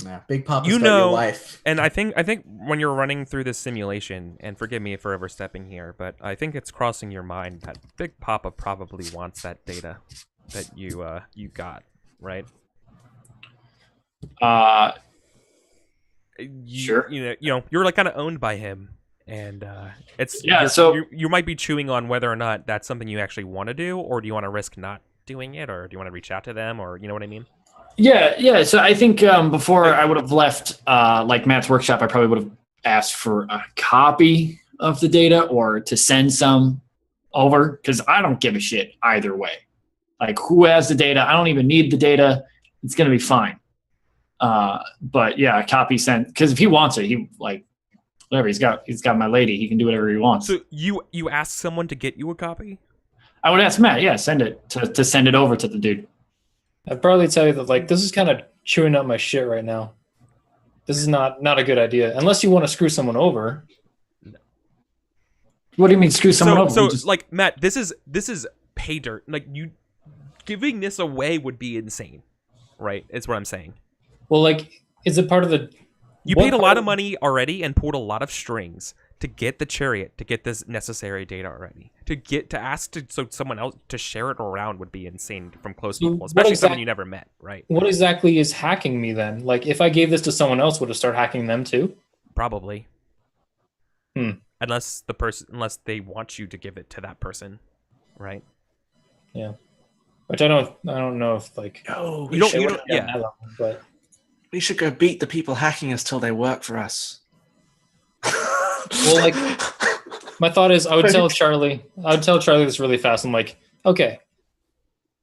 Yeah, Big Papa's You got know- your wife. And I think when you're running through this simulation, and forgive me for overstepping here, but I think it's crossing your mind that Big Papa probably wants that data that you got, right? Sure. You know, you're like kind of owned by him, and it's Yeah, you're- so- you might be chewing on whether or not that's something you actually want to do, or do you want to risk not doing it, or do you want to reach out to them, or you know what I mean? Yeah. So I think before I would have left like Matt's workshop, I probably would have asked for a copy of the data or to send some over, because I don't give a shit either way. Like, who has the data? I don't even need the data. It's gonna be fine. But yeah, a copy sent, because if he wants it, he like whatever. He's got my lady. He can do whatever he wants. So you ask someone to get you a copy? I would ask Matt. Yeah, send it to send it over to the dude. I'd probably tell you that like this is kind of chewing up my shit right now. This is not a good idea unless you want to screw someone over. What do you mean screw someone over? So You just- like Matt, this is pay dirt. Like, you giving this away would be insane, right? Is what I'm saying. Well, like, is it part of the? You what paid a part lot of of- money already and pulled a lot of strings to get the chariot, to get this necessary data already. To ask so someone else to share it around would be insane from close So people, what especially someone exact- you never met, right? What exactly is hacking me then? Like, if I gave this to someone else, would it start hacking them too? Probably. Hmm. Unless they want you to give it to that person, right? Which I don't know if like. No, You don't- it you would don't- get yeah. that level, but we should go beat the people hacking us till they work for us. well, like, my thought is, I would tell Charlie this really fast. I'm like, okay,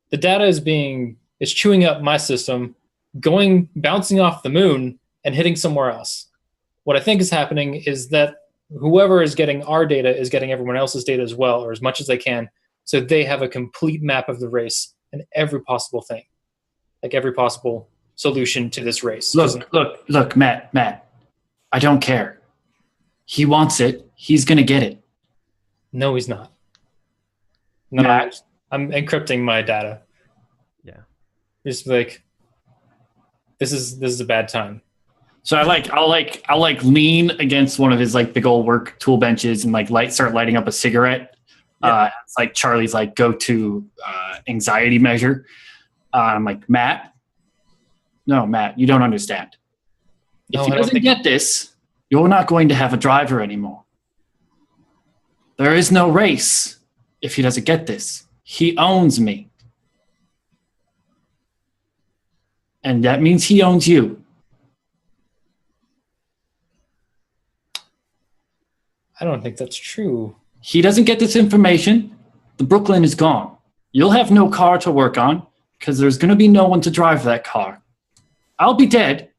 the data is chewing up my system, bouncing off the moon and hitting somewhere else. What I think is happening is that whoever is getting our data is getting everyone else's data as well, or as much as they can, so they have a complete map of the race and every possible thing, like every possible solution to this race. Look, Matt. I don't care. He wants it. He's gonna get it. No, he's not. No, Matt. I'm encrypting my data. Yeah. Just like, this is a bad time. So I'll lean against one of his like big old work tool benches and like start lighting up a cigarette. Yeah. It's like Charlie's like go-to anxiety measure. I'm like, Matt, you don't understand. No, If I he don't doesn't think- get this, you're not going to have a driver anymore. There is no race if he doesn't get this. He owns me. And that means he owns you. I don't think that's true. He doesn't get this information, the Brooklyn is gone. You'll have no car to work on because there's going to be no one to drive that car. I'll be dead,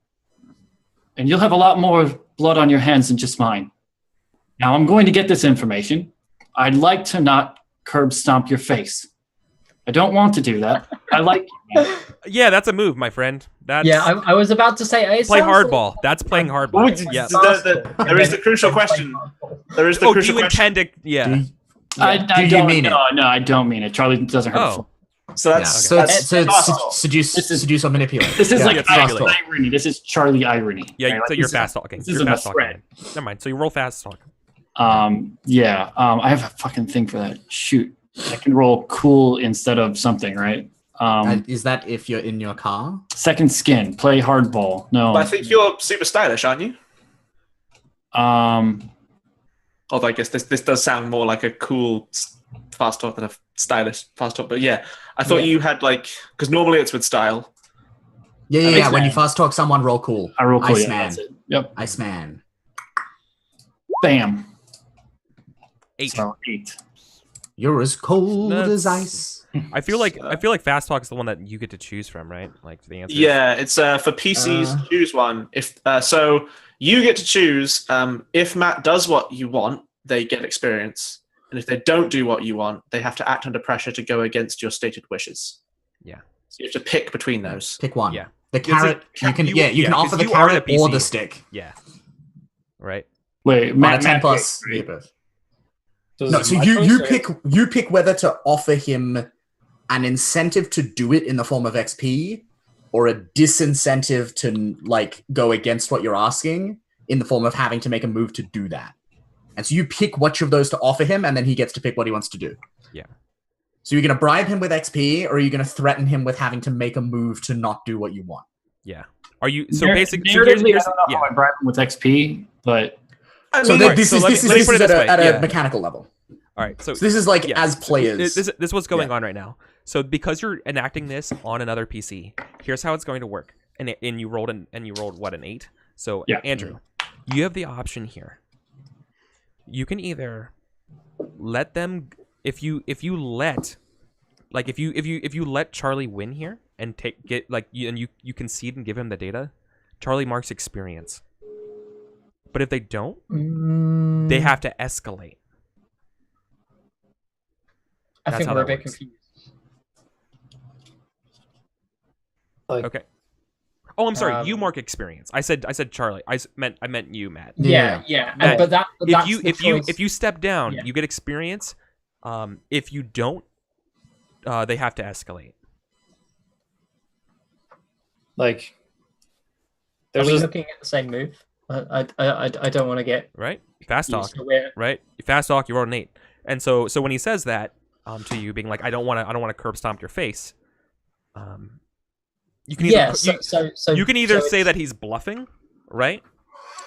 and you'll have a lot more blood on your hands than just mine. Now, I'm going to get this information. I'd like to not curb stomp your face. I don't want to do that. I like you. Yeah, that's a move, my friend. That's Yeah, I was about to say. It play sounds like- hardball. That's playing hardball. Yes. There is the crucial question. There is the Oh, do crucial you question. intend to? Yeah. Do you mean it? No, I don't mean it. Charlie doesn't hurt. Oh. So Yeah. that's So that's it's fast. seduce or manipulate. This is Yeah, like it's fast talk. irony. This is Charlie irony. Yeah. Right? So Like, you're this is- fast talking. this You're isn't a fast talking. threat. Never mind. So you roll fast talk. I have a fucking thing for that. Shoot. I can roll cool instead of something, right? Is that if you're in your car? Second skin, play hardball. No. But I think you're super stylish, aren't you? Although I guess this does sound more like a cool fast talk than a stylish fast talk. But yeah, I thought you had like, because normally it's with style. Yeah. When you fast talk someone, roll cool. I roll cool. Yeah, Iceman. that's it. Yep. Iceman. Bam. 8. So 8. You're as cold as That's- ice. I feel like Fast Talk is the one that you get to choose from, right? Like the answer. Yeah, it's for PCs. Choose one. If so, you get to choose. If Matt does what you want, they get experience, and if they don't do what you want, they have to act under pressure to go against your stated wishes. Yeah. So you have to pick between those. Pick one. Yeah. The carrot. You can can offer 'cause the you are carrot the or PC. the stick. Yeah. Right. Wait, On a Matt, 10 Matt, plus. wait, Yeah, both. So No, this so is my you choice, or- you pick whether to offer him an incentive to do it in the form of XP, or a disincentive to like go against what you're asking in the form of having to make a move to do that. And so you pick which of those to offer him, and then he gets to pick what he wants to do. Yeah. So you're gonna bribe him with XP, or are you gonna threaten him with having to make a move to not do what you want? Yeah. Are you so Narr- basically? narratively, here's, I don't know how I bribe him with XP, but I So mean, th- alright, this so is let me- this is let me this put is it at, this a, way, at yeah. a mechanical level. all right. So So this is like yeah, as players. This is what's going on right now. So because you're enacting this on another PC, here's how it's going to work. And you rolled an 8. So Yeah. Andrew, you have the option here. You can either let them if you let Charlie win here and you concede and give him the data, Charlie marks experience. But if they don't, they have to escalate. I That's think how we're a that bit works. confused. Okay. Oh, I'm sorry. You Um, mark experience. I said Charlie. I meant you, Matt. Yeah. Matt, But that's If you step down, Yeah. you get experience. If you don't, they have to escalate. Like, are there's we this, looking at the same move? I don't want to get Right? Fast talk. so we're Right? Fast talk. You rolled an 8. And so when he says that to you, being like, I don't want to curb stomp your face. You can either you can either say that he's bluffing, right?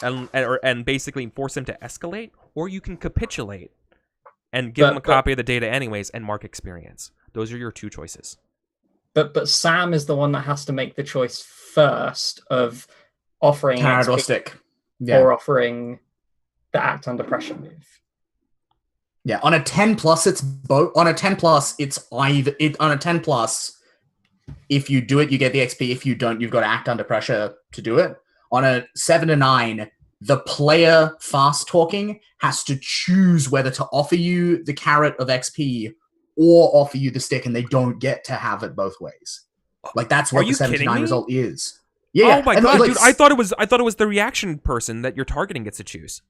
And basically force him to escalate, or you can capitulate and give him a copy of the data anyways and mark experience. Those are your two choices. But Sam is the one that has to make the choice first of offering Carrot or XP stick. Yeah. or offering the act under pressure move. Yeah, on a 10 plus, it's both. On a 10 plus, it's either on a 10 plus. If you do it, you get the XP. If you don't, you've got to act under pressure to do it. On a 7 to 9, the player fast talking has to choose whether to offer you the carrot of XP or offer you the stick, and they don't get to have it both ways. Like that's Are what you the 7 to kidding 9 me? result is. Yeah. Oh my and, god, like, dude! I thought it was the reaction person that you're targeting gets to choose.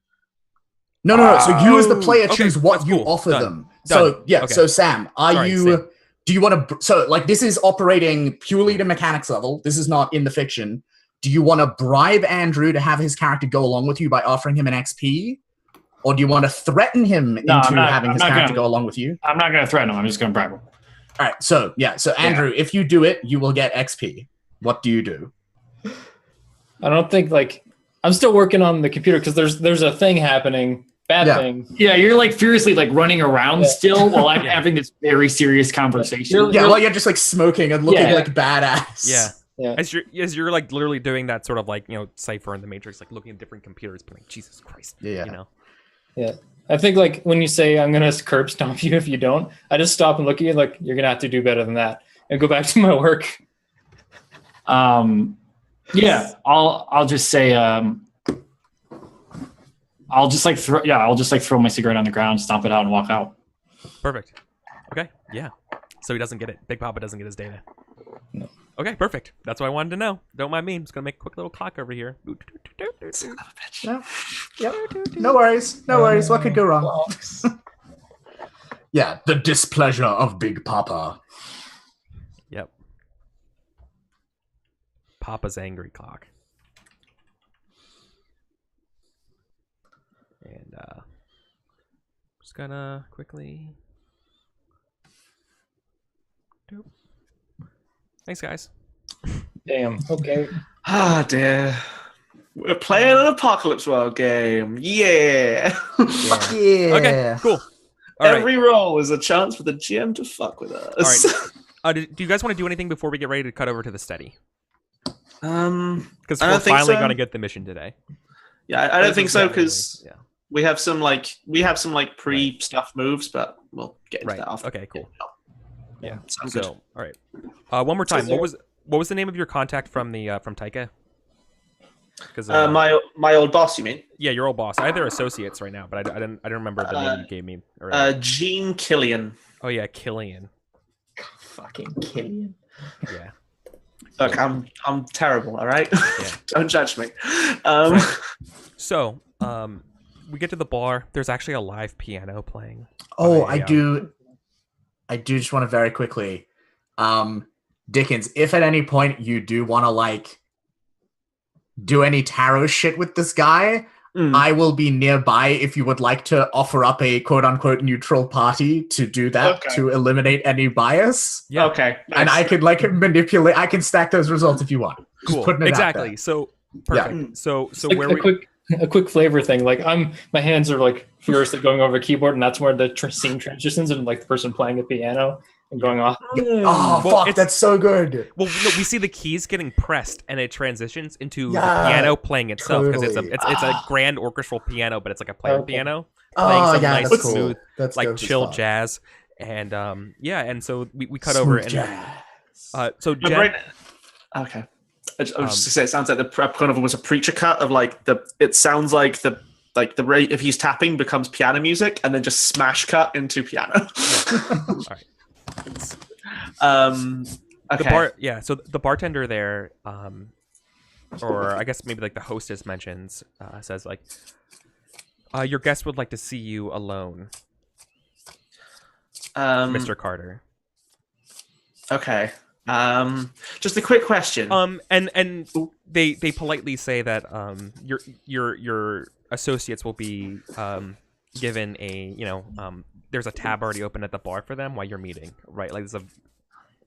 No. So you as the player Okay, choose what that's you cool. offer Done. them. Done. So yeah. Okay. So Sam, are Sorry, you? Sam. Do you want to? So like this is operating purely to mechanics level. This is not in the fiction. Do you want to bribe Andrew to have his character go along with you by offering him an XP, or do you want to threaten him into having his character go along with you? I'm not going to threaten him. I'm just going to bribe him. All right. So yeah. So Andrew, if you do it, you will get XP. What do you do? I don't think like I'm still working on the computer because there's a thing happening, bad Yeah. thing. Yeah, you're like furiously like running around Yeah. still while I'm having this very serious conversation. You're- Yeah. Well, you're just like smoking and looking Yeah. like badass. Yeah. Yeah. As you're like literally doing that sort of like Cypher in the Matrix, like looking at different computers, being like Jesus Christ. Yeah. You know. Yeah. I think like when you say I'm gonna curb stomp you if you don't, I just stop and look at you like you're gonna have to do better than that and go back to my work. Yeah, I'll just say I'll just like throw my cigarette on the ground, stomp it out, and walk out. Perfect. Okay. Yeah. So he doesn't get it. Big Papa doesn't get his data. No. Okay. Perfect. That's what I wanted to know. Don't mind me. I'm just gonna make a quick little clock over here. No. Yep. No worries. No worries. What could go wrong? Blocks. Yeah. The displeasure of Big Papa. Yep. Papa's angry clock. And just gonna quickly. Doop. Thanks, guys. Damn. Okay. Ah, dear. We're playing an Apocalypse World game. Yeah. Fuck yeah. Okay. Cool. All right. Every roll is a chance for the GM to fuck with us. All right. Do you guys want to do anything before we get ready to cut over to the steady? Because I don't we're think finally so. gonna get the mission today. Yeah, I don't think so Yeah. because We have some pre stuff moves, but we'll get into that after. Okay, cool. Yeah. Sounds So, good. all right. One more time. What was the name of your contact from Taika? Because my old boss, you mean? yeah, your old boss. I had their associates right now, but I didn't remember the name you gave me. Earlier. Gene Killian. Oh yeah, Killian. Fucking Killian. Yeah. Look, I'm terrible. All right, Yeah. Don't judge me. So, we get to the bar. There's actually a live piano playing. Oh, by, I do just want to very quickly, Dickens, if at any point you do want to like do any tarot shit with this guy, I will be nearby if you would like to offer up a quote-unquote neutral party to do that, to eliminate any bias. Yeah. Okay. Nice. And I could like manipulate, I can stack those results if you want. Just Cool. putting it out Exactly. there. So perfect. Yeah. So Like where a quick flavor thing. Like my hands are like furiously going over a keyboard, and that's where the scene transitions and like the person playing the piano and going off. Oh, Well, fuck, that's so good. Well, no, we see the keys getting pressed, and it transitions into the piano playing itself because totally. it's a grand orchestral piano, but it's like a player piano Oh, playing some yeah, nice, that's cool. smooth, That's like dope as chill fuck. jazz, and and so we cut Smooth over and jazz. so But Jen, right- okay. I was just gonna say, it sounds like the prep kind of was a preacher cut of like it sounds like the rate if he's tapping becomes piano music and then just smash cut into piano. all right. Okay. So the bartender there, or I guess maybe like the hostess mentions, says like, your guest would like to see you alone, Mr. Carter. Okay. Just a quick question. And they politely say that your associates will be given a there's a tab already open at the bar for them while you're meeting, right? Like there's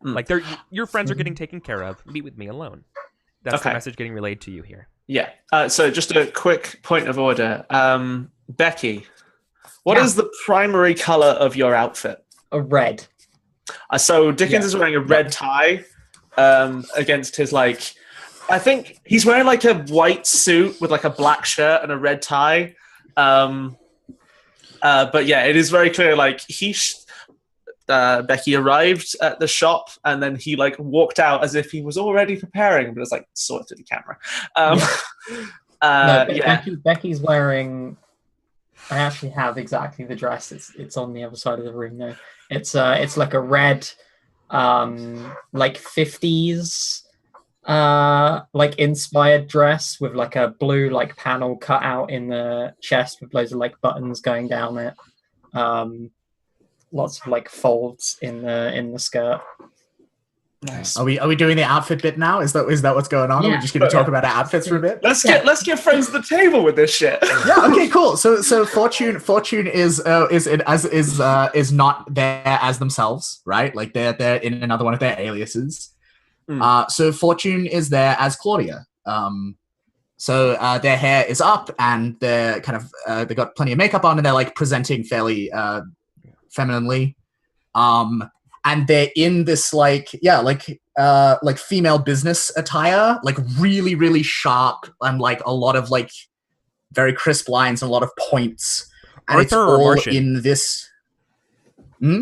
like your friends are getting taken care of. Meet with me alone. That's the Okay. message getting relayed to you here. Yeah. So just a quick point of order. Becky, what is the primary color of your outfit? A red. So Dickens Yeah. is wearing a red tie against his I think he's wearing like a white suit with like a black shirt and a red tie. But yeah, it is very clear. Like Becky arrived at the shop and then he like walked out as if he was already preparing, but it's like sort of to the camera. Becky's wearing. I actually have exactly the dress. It's on the other side of the room though. It's like a red, like 50s, like inspired dress with like a blue like panel cut out in the chest with loads of like buttons going down it. Lots of like folds in the skirt. Nice. Are we doing the outfit bit now? Is that what's going on? Are we Yeah. just going to talk about our outfits for a bit? Let's get friends to the table with this shit. Yeah. Okay. Cool. So Fortune is not there as themselves, right? Like they're in another one of their aliases. So Fortune is there as Claudia. So their hair is up and they're kind of they got plenty of makeup on and they're like presenting fairly femininely. And they're in this like female business attire, like really, really sharp and like a lot of like very crisp lines and a lot of points. And it's Arthur or all Martian? in this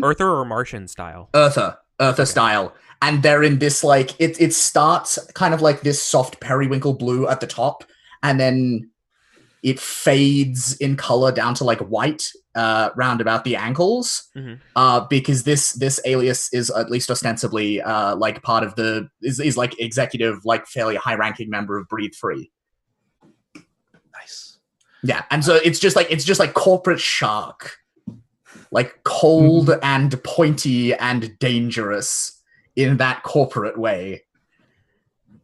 Arthur or Martian style. Earther style. And they're in this like it starts kind of like this soft periwinkle blue at the top, and then it fades in color down to like white round about the ankles, because this alias is at least ostensibly like part of is like executive, like fairly high ranking member of Breathe Free. Nice. Yeah, and so it's just like corporate shark, like cold and pointy and dangerous in that corporate way.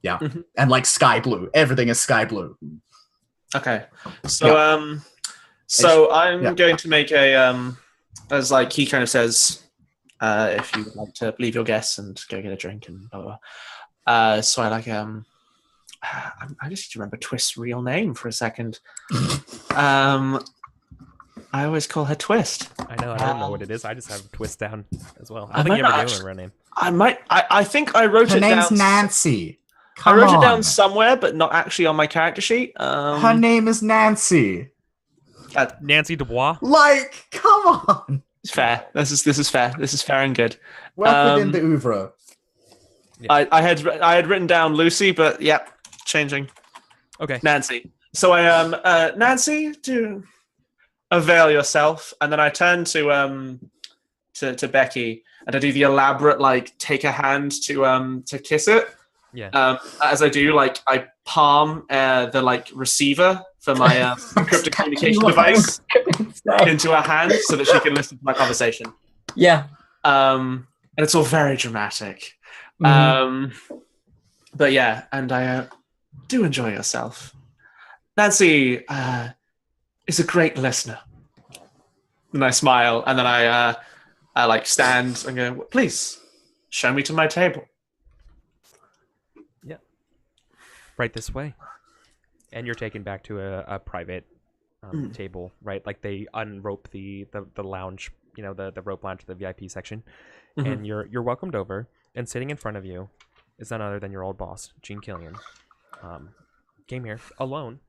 Yeah, and like sky blue. Everything is sky blue. Okay. So I'm going to make a as like he kind of says, if you would like to leave your guests and go get a drink and blah blah. Blah. So I like I just need to remember Twist's real name for a second. I always call her Twist. I know. I don't know what it is. I just have Twist down as well. I I don't think might you ever not do a real name. I think I wrote Her it name's down. Nancy. I Come wrote it down on. somewhere, but not actually on my character sheet. Her name is Nancy. Nancy Dubois. Like, come on. It's fair. This is fair. This is fair and good. Well within the oeuvre. I had written down Lucy, but yep, changing. Okay. Nancy. So I Nancy, do avail yourself, and then I turn to Becky, and I do the elaborate like take a hand to kiss it. Yeah. As I do, like I palm the like receiver for my encrypted communication device into her hand so that she can listen to my conversation. Yeah. And it's all very dramatic. Mhm. But yeah, and I do enjoy yourself. Nancy is a great listener. And I smile, and then I like stand and go, please, show me to my table. Yeah. Right this way. And you're taken back to a private table, right? Like they unrope the lounge, the rope lounge to the VIP section. Mm-hmm. And you're welcomed over, and sitting in front of you is none other than your old boss, Gene Killian. Came here alone,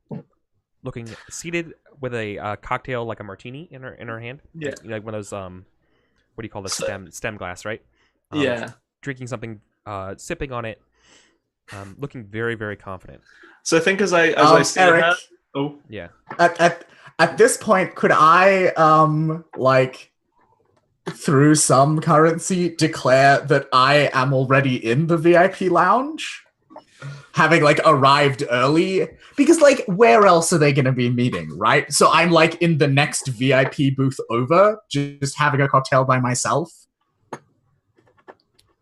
looking seated with a cocktail like a martini in her hand. Yeah. Like one of those what do you call this, stem glass, right? Yeah. Drinking something, sipping on it, looking very, very confident. So I think as I see Eric, her, oh Yeah. At this point, could I like through some currency declare that I am already in the VIP lounge, having like arrived early? Because like where else are they going to be meeting, right? So I'm like in the next VIP booth over, just having a cocktail by myself.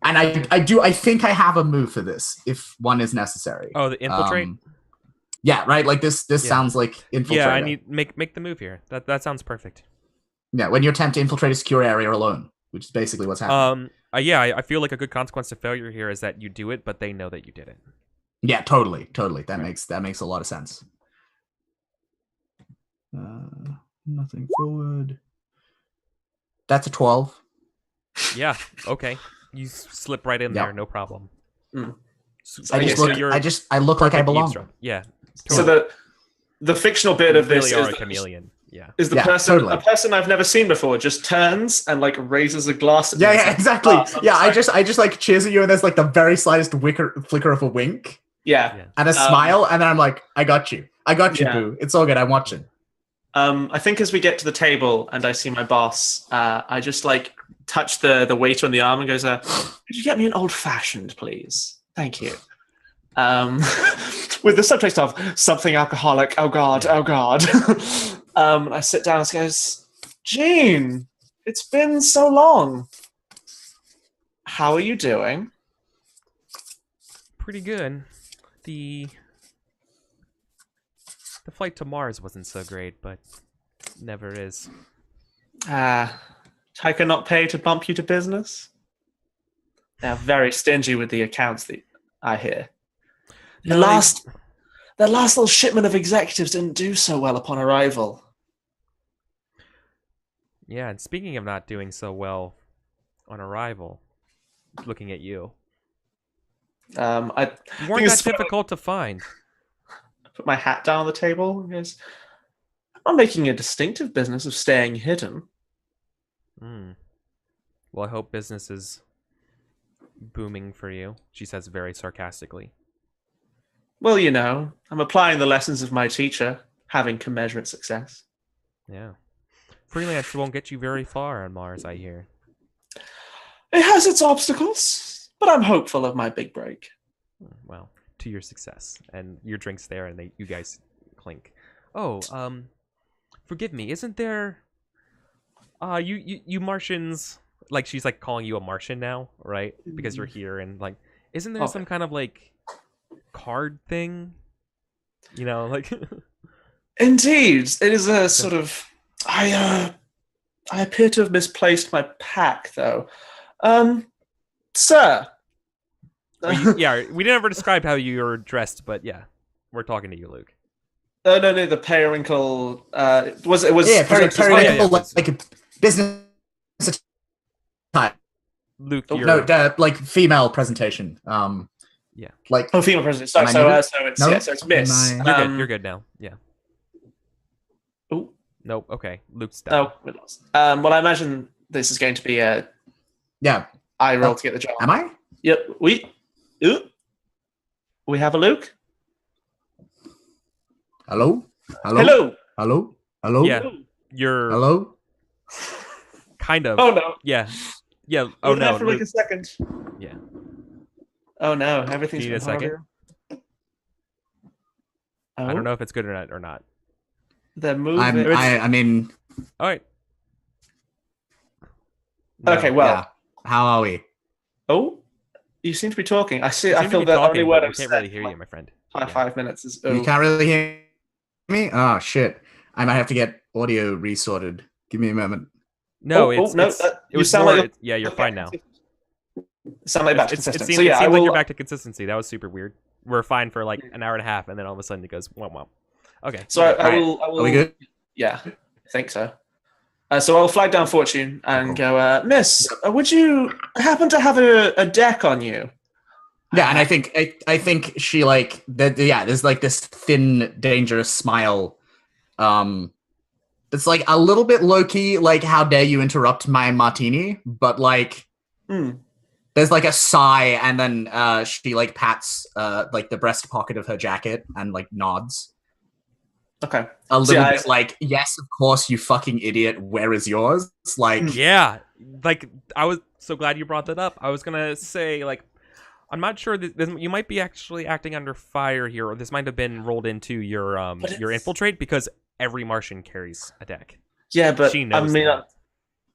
And I think I have a move for this if one is necessary. Oh, the infiltrate. Yeah, right. Like this sounds like infiltrate. Yeah, I need make the move here. That sounds perfect. Yeah, when you attempt to infiltrate a secure area alone, which is basically what's happening. Yeah, I feel like a good consequence to failure here is that you do it, but they know that you did it. Yeah, totally. That makes a lot of sense. Nothing forward. That's a 12. Yeah. Okay. You slip right in Yeah. there, no problem. Mm. I look like I belong. Eavesdrop. Yeah. So the fictional bit of this really are is a chameleon. Yeah. is the Yeah, person totally. a person I've never seen before just turns and like raises a glass. At me and Yeah, says, exactly. "Ah, I'm Yeah, I sorry." just like cheers at you, and there's like the very slightest flicker of a wink Yeah. and a smile, and then I'm like, I got you, Yeah. boo. It's all good. I'm watching. I think as we get to the table and I see my boss, I just like touch the waiter on the arm and goes, "Could you get me an old fashioned, please? Thank you." With the subtext of something alcoholic. Oh God, oh God. I sit down and goes, "Gene, it's been so long. How are you doing?" Pretty good. The flight to Mars wasn't so great, but never is. I cannot pay to bump you to business. They're very stingy with the accounts that I hear. The last little shipment of executives didn't do so well upon arrival. Yeah, and speaking of not doing so well on arrival, looking at you. I You weren't think that it's difficult to find. put my hat down on the table and goes, "I'm making a distinctive business of staying hidden." Well, I hope business is booming for you, she says very sarcastically. Well, I'm applying the lessons of my teacher, having commensurate success. Yeah. Freelance won't get you very far on Mars, I hear. It has its obstacles, but I'm hopeful of my big break. Well, to your success. And your drink's there, and you guys clink. Oh, forgive me, isn't there... you Martians... Like, she's, like, calling you a Martian now, right? Because you're here, and, like... Isn't there some kind of, like, card thing? Like... Indeed, it is a sort of... I appear to have misplaced my pack, though. Sir. Yeah, we didn't ever describe how you were dressed, but yeah, we're talking to you, Luke. No, the periwinkle. It was. Yeah, periwinkle, yeah. like a business attire. Luke, Oh, you're... No, like female presentation. Yeah. Like female president. Sorry, Am I so muted? it's No? so it's Miss. Am I- You're good now. Yeah. Oh, Nope. Okay, Luke's done. No, we lost. Well, I imagine this is going to be a Yeah. I roll to get the job. Am I? Yep. We have a Luke. Hello? Hello. Hello? Hello? Yeah, you're Hello? kind of. Oh no. Yeah. Yeah. Oh Oh no. For like Luke- a second. Yeah. Oh no. Everything's Need a been second? harder. I don't know if it's good or not. They're moving. I mean, All right. Okay. Well. yeah. How are we? Oh, you seem to be talking. I see. You I seem to feel be the talking, only but word we I've can't said really hear for you, my friend. like Yeah. 5 minutes is. You can't really hear me? Oh, shit. I might have to get audio resorted. Give me a moment. No, Oh, it's, no, it's you it was sound more. like Yeah, you're fine now. Sound like back to It consistent. seems So yeah, I like will. you're back to consistency. That was super weird. We're fine for like an hour and a half, and then all of a sudden it goes womp womp. Okay. So I Alright. will. Are we good? Yeah, I think so. So I'll flag down Fortune and Cool. go, Miss, would you happen to have a deck on you? Yeah, and I think she like yeah, there's like this thin, dangerous smile. It's like a little bit low key, like how dare you interrupt my martini, but like there's like a sigh, and then she like pats like the breast pocket of her jacket and like nods. Okay. A little yeah, bit like, yes, of course, you fucking idiot. Where is yours? It's like, Yeah, like I was so glad you brought that up. I was gonna say like, I'm not sure that you might be actually acting under fire here, or this might have been rolled into your infiltrate because every Martian carries a deck. Yeah, but She I knows mean, that.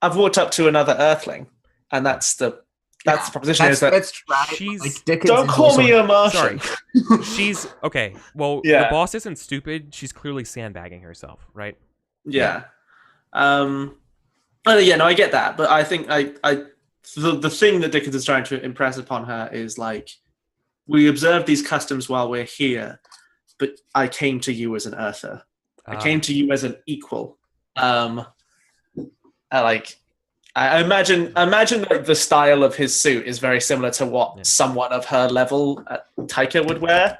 I've walked up to another Earthling, and that's the proposition is that that's right. She's- Like, Dickens don't is call also- me a Martian. She's okay. Well, Yeah. the boss isn't stupid. She's clearly sandbagging herself, right? Yeah. Yeah, no, I get that, but I think the thing that Dickens is trying to impress upon her is like, we observe these customs while we're here, but I came to you as an Earther. I came to you as an equal. I imagine like the style of his suit is very similar to what someone of her level at Taika would wear,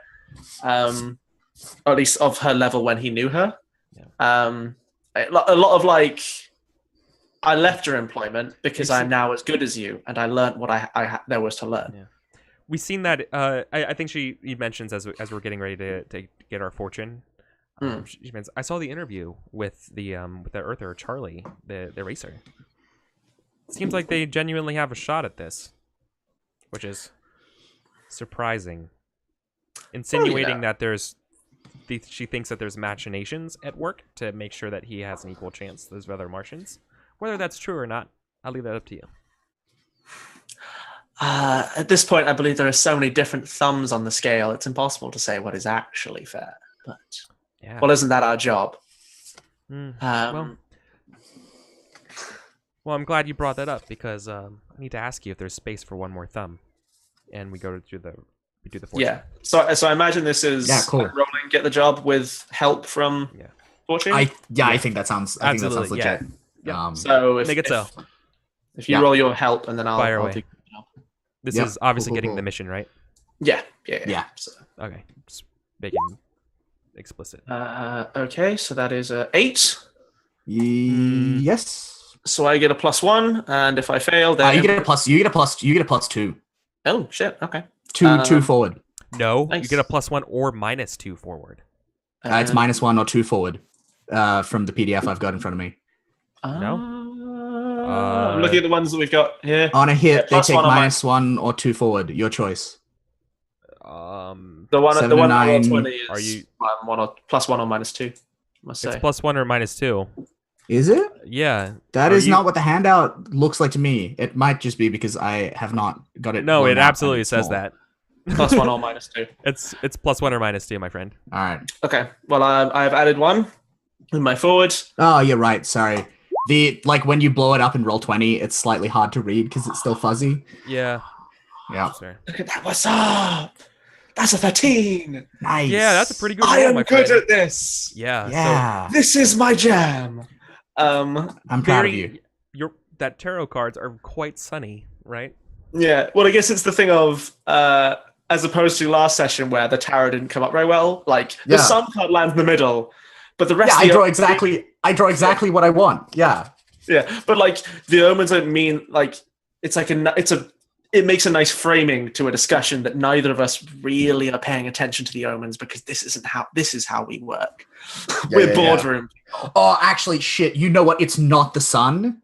or at least of her level when he knew her. A lot of like, I left your employment because I'm now as good as you, and I learned what I there was to learn. Yeah. We've seen that. I think he mentions as we're getting ready to get our fortune. She mentions, I saw the interview with the Earther Charlie, the racer. Seems like they genuinely have a shot at this, which is surprising. Insinuating that she thinks that there's machinations at work to make sure that he has an equal chance to those other Martians. Whether that's true or not, I'll leave that up to you. At this point, I believe there are so many different thumbs on the scale, it's impossible to say what is actually fair. But, well, isn't that our job? Well, I'm glad you brought that up because I need to ask you if there's space for one more thumb, and we do the fortune. Yeah. So I imagine this is cool. rolling, get the job with help from Fortune. I think that sounds. I think that sounds legit. Yeah. So Make it so. If you roll your help, and then I'll Fire I'll away. do. This is obviously Cool. getting the mission, right? Yeah. So, Okay. Just make it explicit. okay, so that is 8. Yes. So I get a +1, and if I fail, then You get a plus. You get a plus 2. Oh shit! Okay. Two forward. No, nice. you get a +1 or -2 forward. It's -1 or 2 forward. From the PDF I've got in front of me. I'm looking at the ones that we've got here. On a hit, they plus take one or -1 or 2 forward. Your choice. The one 7 the to one 9. 20 is Are you- +1 or -2? Must say. It's +1 or -2. Is it? Yeah. That Are is you- not what the handout looks like to me. It might just be because I have not got it. No, blown it out and absolutely it's says small. that. +1 or -2. It's +1 or -2, my friend. All right. Okay. Well, I've added 1 in my forward. Oh, you're right. Sorry. Like when you blow it up in roll 20, it's slightly hard to read because it's still fuzzy. Yeah. Yeah. Sorry. Look at that. What's up? That's a 13. Nice. Yeah, that's a pretty good I roll, am my good friend. at this. Yeah. Yeah. This is my jam. I'm proud of you. That tarot cards are quite sunny, right? Yeah. Well, I guess it's the thing of as opposed to last session where the tarot didn't come up very well. Like the Yeah. sun card lands in the middle, but the rest. Yeah, of I the draw omens exactly what I want. Yeah. Yeah, but like the omens don't mean like it makes a nice framing to a discussion that neither of us really are paying attention to the omens because this is how we work. We're boardroom. Oh, actually, shit. You know what? It's not the sun.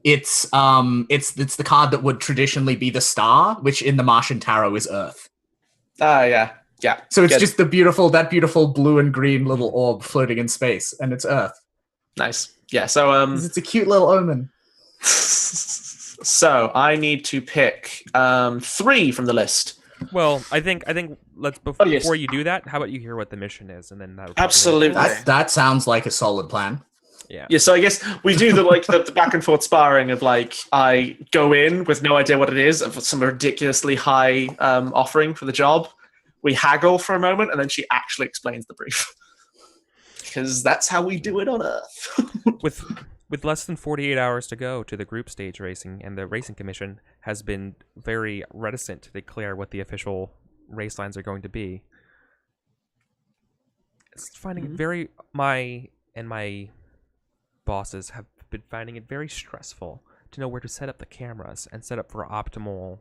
It's the card that would traditionally be the star, which in the Martian Tarot is Earth. Yeah. So it's just that beautiful blue and green little orb floating in space, and it's Earth. Nice. Yeah. So It's a cute little omen. So I need to pick 3 from the list. Well, I think let's before you do that, how about you hear what the mission is, and then that Absolutely. That sounds like a solid plan. Yeah. So I guess we do the back and forth sparring of like I go in with no idea what it is of some ridiculously high offering for the job. We haggle for a moment, and then she actually explains the brief because that's how we do it on Earth. With less than 48 hours to go to the group stage racing, and the racing commission has been very reticent to declare what the official race lines are going to be. It's finding it very my bosses have been finding it very stressful to know where to set up the cameras and set up for optimal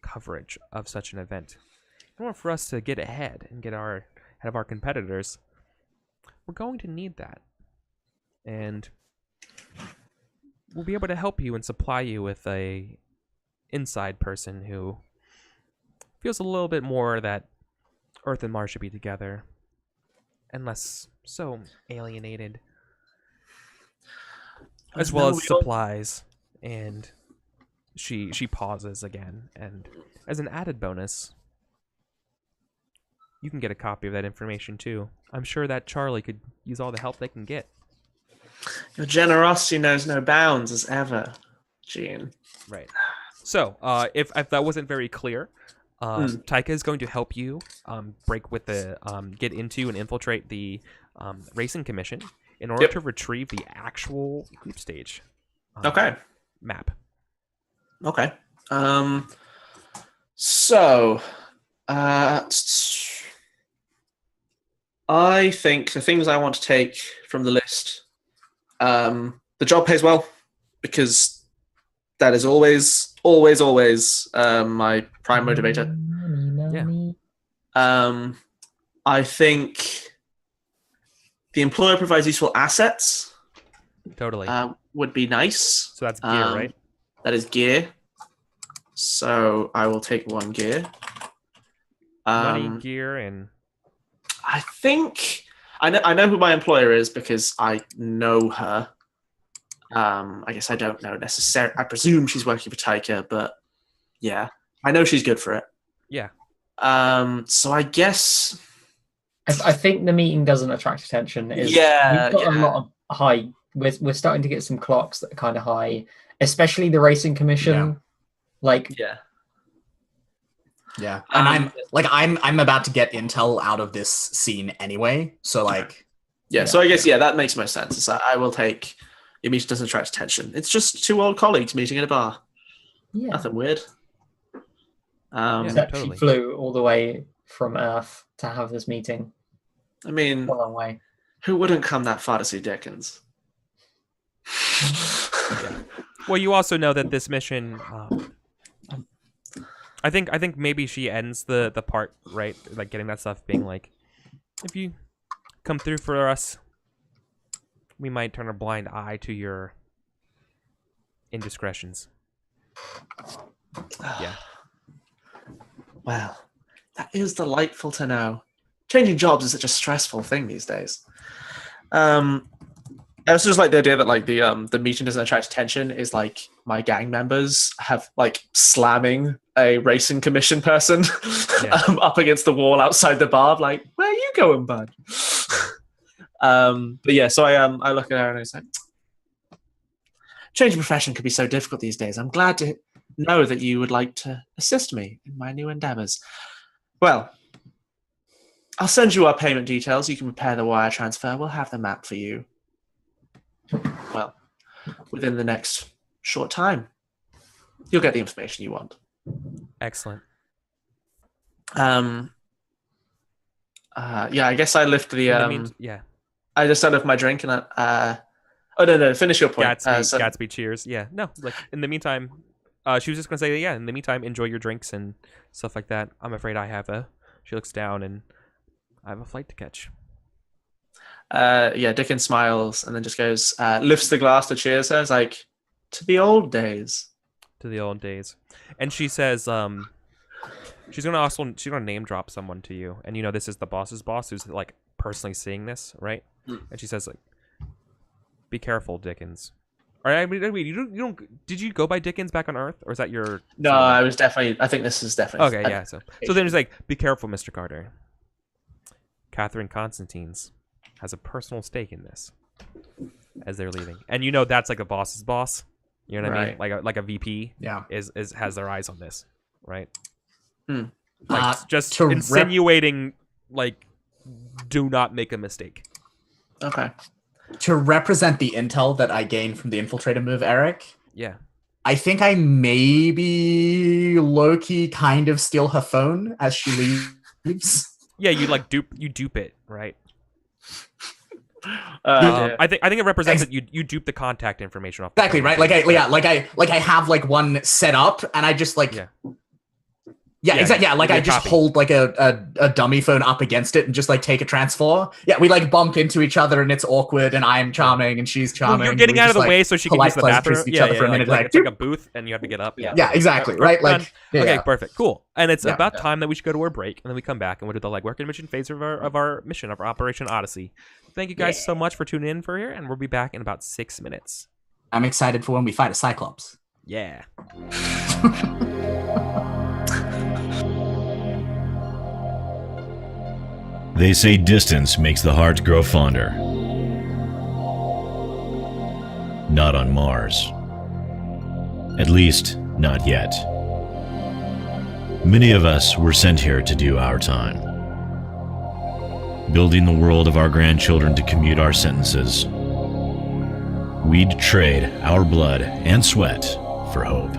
coverage of such an event. In order for us to get ahead and get ahead of our competitors, we're going to need that. And we'll be able to help you and supply you with a inside person who feels a little bit more that Earth and Mars should be together and less so alienated, as well as supplies. And she pauses again, and as an added bonus, you can get a copy of that information too. I'm sure that Charlie could use all the help they can get. Your generosity knows no bounds as ever, Gene. Right. So, if that wasn't very clear, Taika is going to help you break with the get into and infiltrate the racing commission in order to retrieve the actual group stage. Map. Okay. So, I think the things I want to take from the list, the job pays well, because that is always my prime motivator. I think the employer provides useful assets. Totally. Would be nice. So that's gear, right? That is gear. So I will take 1 gear. Money, gear, and I think I know who my employer is because I know her. I guess I don't know necessarily. I presume she's working for Taika, but yeah, I know she's good for it. Yeah. So I guess I think the meeting doesn't attract attention. We've got a lot of high. We're starting to get some clocks that are kind of high, especially the racing commission. Yeah, and I'm about to get intel out of this scene anyway, so So I guess that makes most sense. So I will take. It means it doesn't attract attention. It's just 2 old colleagues meeting at a bar. Yeah, nothing weird. Except she flew all the way from Earth to have this meeting. I mean, a long way. Who wouldn't come that far to see Dickens? Well, you also know that this mission. I think maybe she ends the part right, like getting that stuff being like, if you come through for us, we might turn a blind eye to your indiscretions. Yeah. Well, that is delightful to know. Changing jobs is such a stressful thing these days. I also just like the idea that like the meeting doesn't attract attention is like my gang members have like slamming a racing commission person up against the wall outside the bar, like, where are you going, bud? But yeah, so I look at her and I say, change of profession could be so difficult these days. I'm glad to know that you would like to assist me in my new endeavors. Well, I'll send you our payment details. You can prepare the wire transfer. We'll have the map for you. Well, within the next short time, you'll get the information you want. Excellent. I guess I lift the I just started my drink and oh no, finish your point. Gatsby cheers. Yeah, no, like in the meantime, she was just gonna say, yeah, in the meantime, enjoy your drinks and stuff like that. I'm afraid I have a. She looks down and I have a flight to catch. Yeah, Dickens smiles and then just goes, lifts the glass to cheers her. It's like, to the old days. To the old days. And she says, she's gonna name drop someone to you, and you know this is the boss's boss who's like personally seeing this, right? And she says like, "Be careful, Dickens." All right, I mean, you don't. Did you go by Dickens back on Earth, or is that your? No, I was definitely. I think this is definitely. Okay, yeah. So then it's like, "Be careful, Mr. Carter." Catherine Constantine's has a personal stake in this, as they're leaving, and you know that's like the boss's boss. You know what I mean? Like a VP. Yeah. Is has their eyes on this, right? Hmm. Just insinuating, like, do not make a mistake. Okay. To represent the intel that I gained from the infiltrator move, Eric. Yeah. I think I maybe low-key kind of steal her phone as she leaves. Yeah, you like dupe it, right? Yeah. I think it represents that you dupe the contact information off. Exactly, right? Like I have like one set up, and I just like exactly. Yeah, like I just hold like a dummy phone up against it and just like take a transfer. Yeah, we like bump into each other and it's awkward, and I'm charming and she's charming. Well, you're getting out of the way so she can use the bathroom. Each other for a minute, like it's like a booth and you have to get up. Yeah, exactly. Right? Like okay, perfect, cool. And it's about time that we should go to our break, and then we come back and we'll do the legwork and mission phase of our mission of our Operation Odyssey. Thank you guys so much for tuning in for here, and we'll be back in about 6 minutes. I'm excited for when we fight a Cyclops. Yeah. They say distance makes the heart grow fonder. Not on Mars. At least, not yet. Many of us were sent here to do our time. Building the world of our grandchildren to commute our sentences. We'd trade our blood and sweat for hope.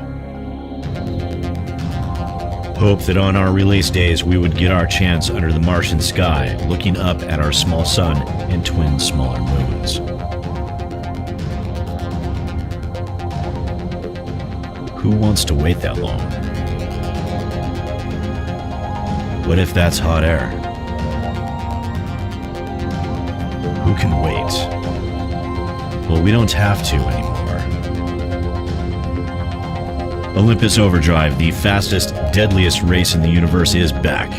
Hope that on our release days we would get our chance under the Martian sky, looking up at our small sun and twin smaller moons. Who wants to wait that long? What if that's hot air? Who can wait? Well, we don't have to anymore. Olympus Overdrive, the fastest, deadliest race in the universe, is back.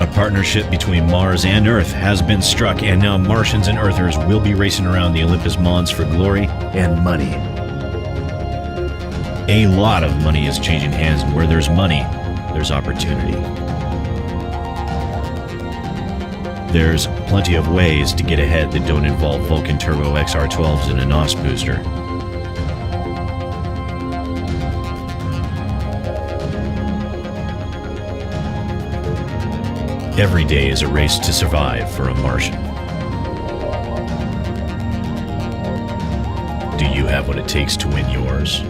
A partnership between Mars and Earth has been struck, and now Martians and Earthers will be racing around the Olympus Mons for glory and money. A lot of money is changing hands, and where there's money, there's opportunity. There's plenty of ways to get ahead that don't involve Vulcan Turbo XR12s and a NOS booster. Every day is a race to survive for a Martian. Do you have what it takes to win yours?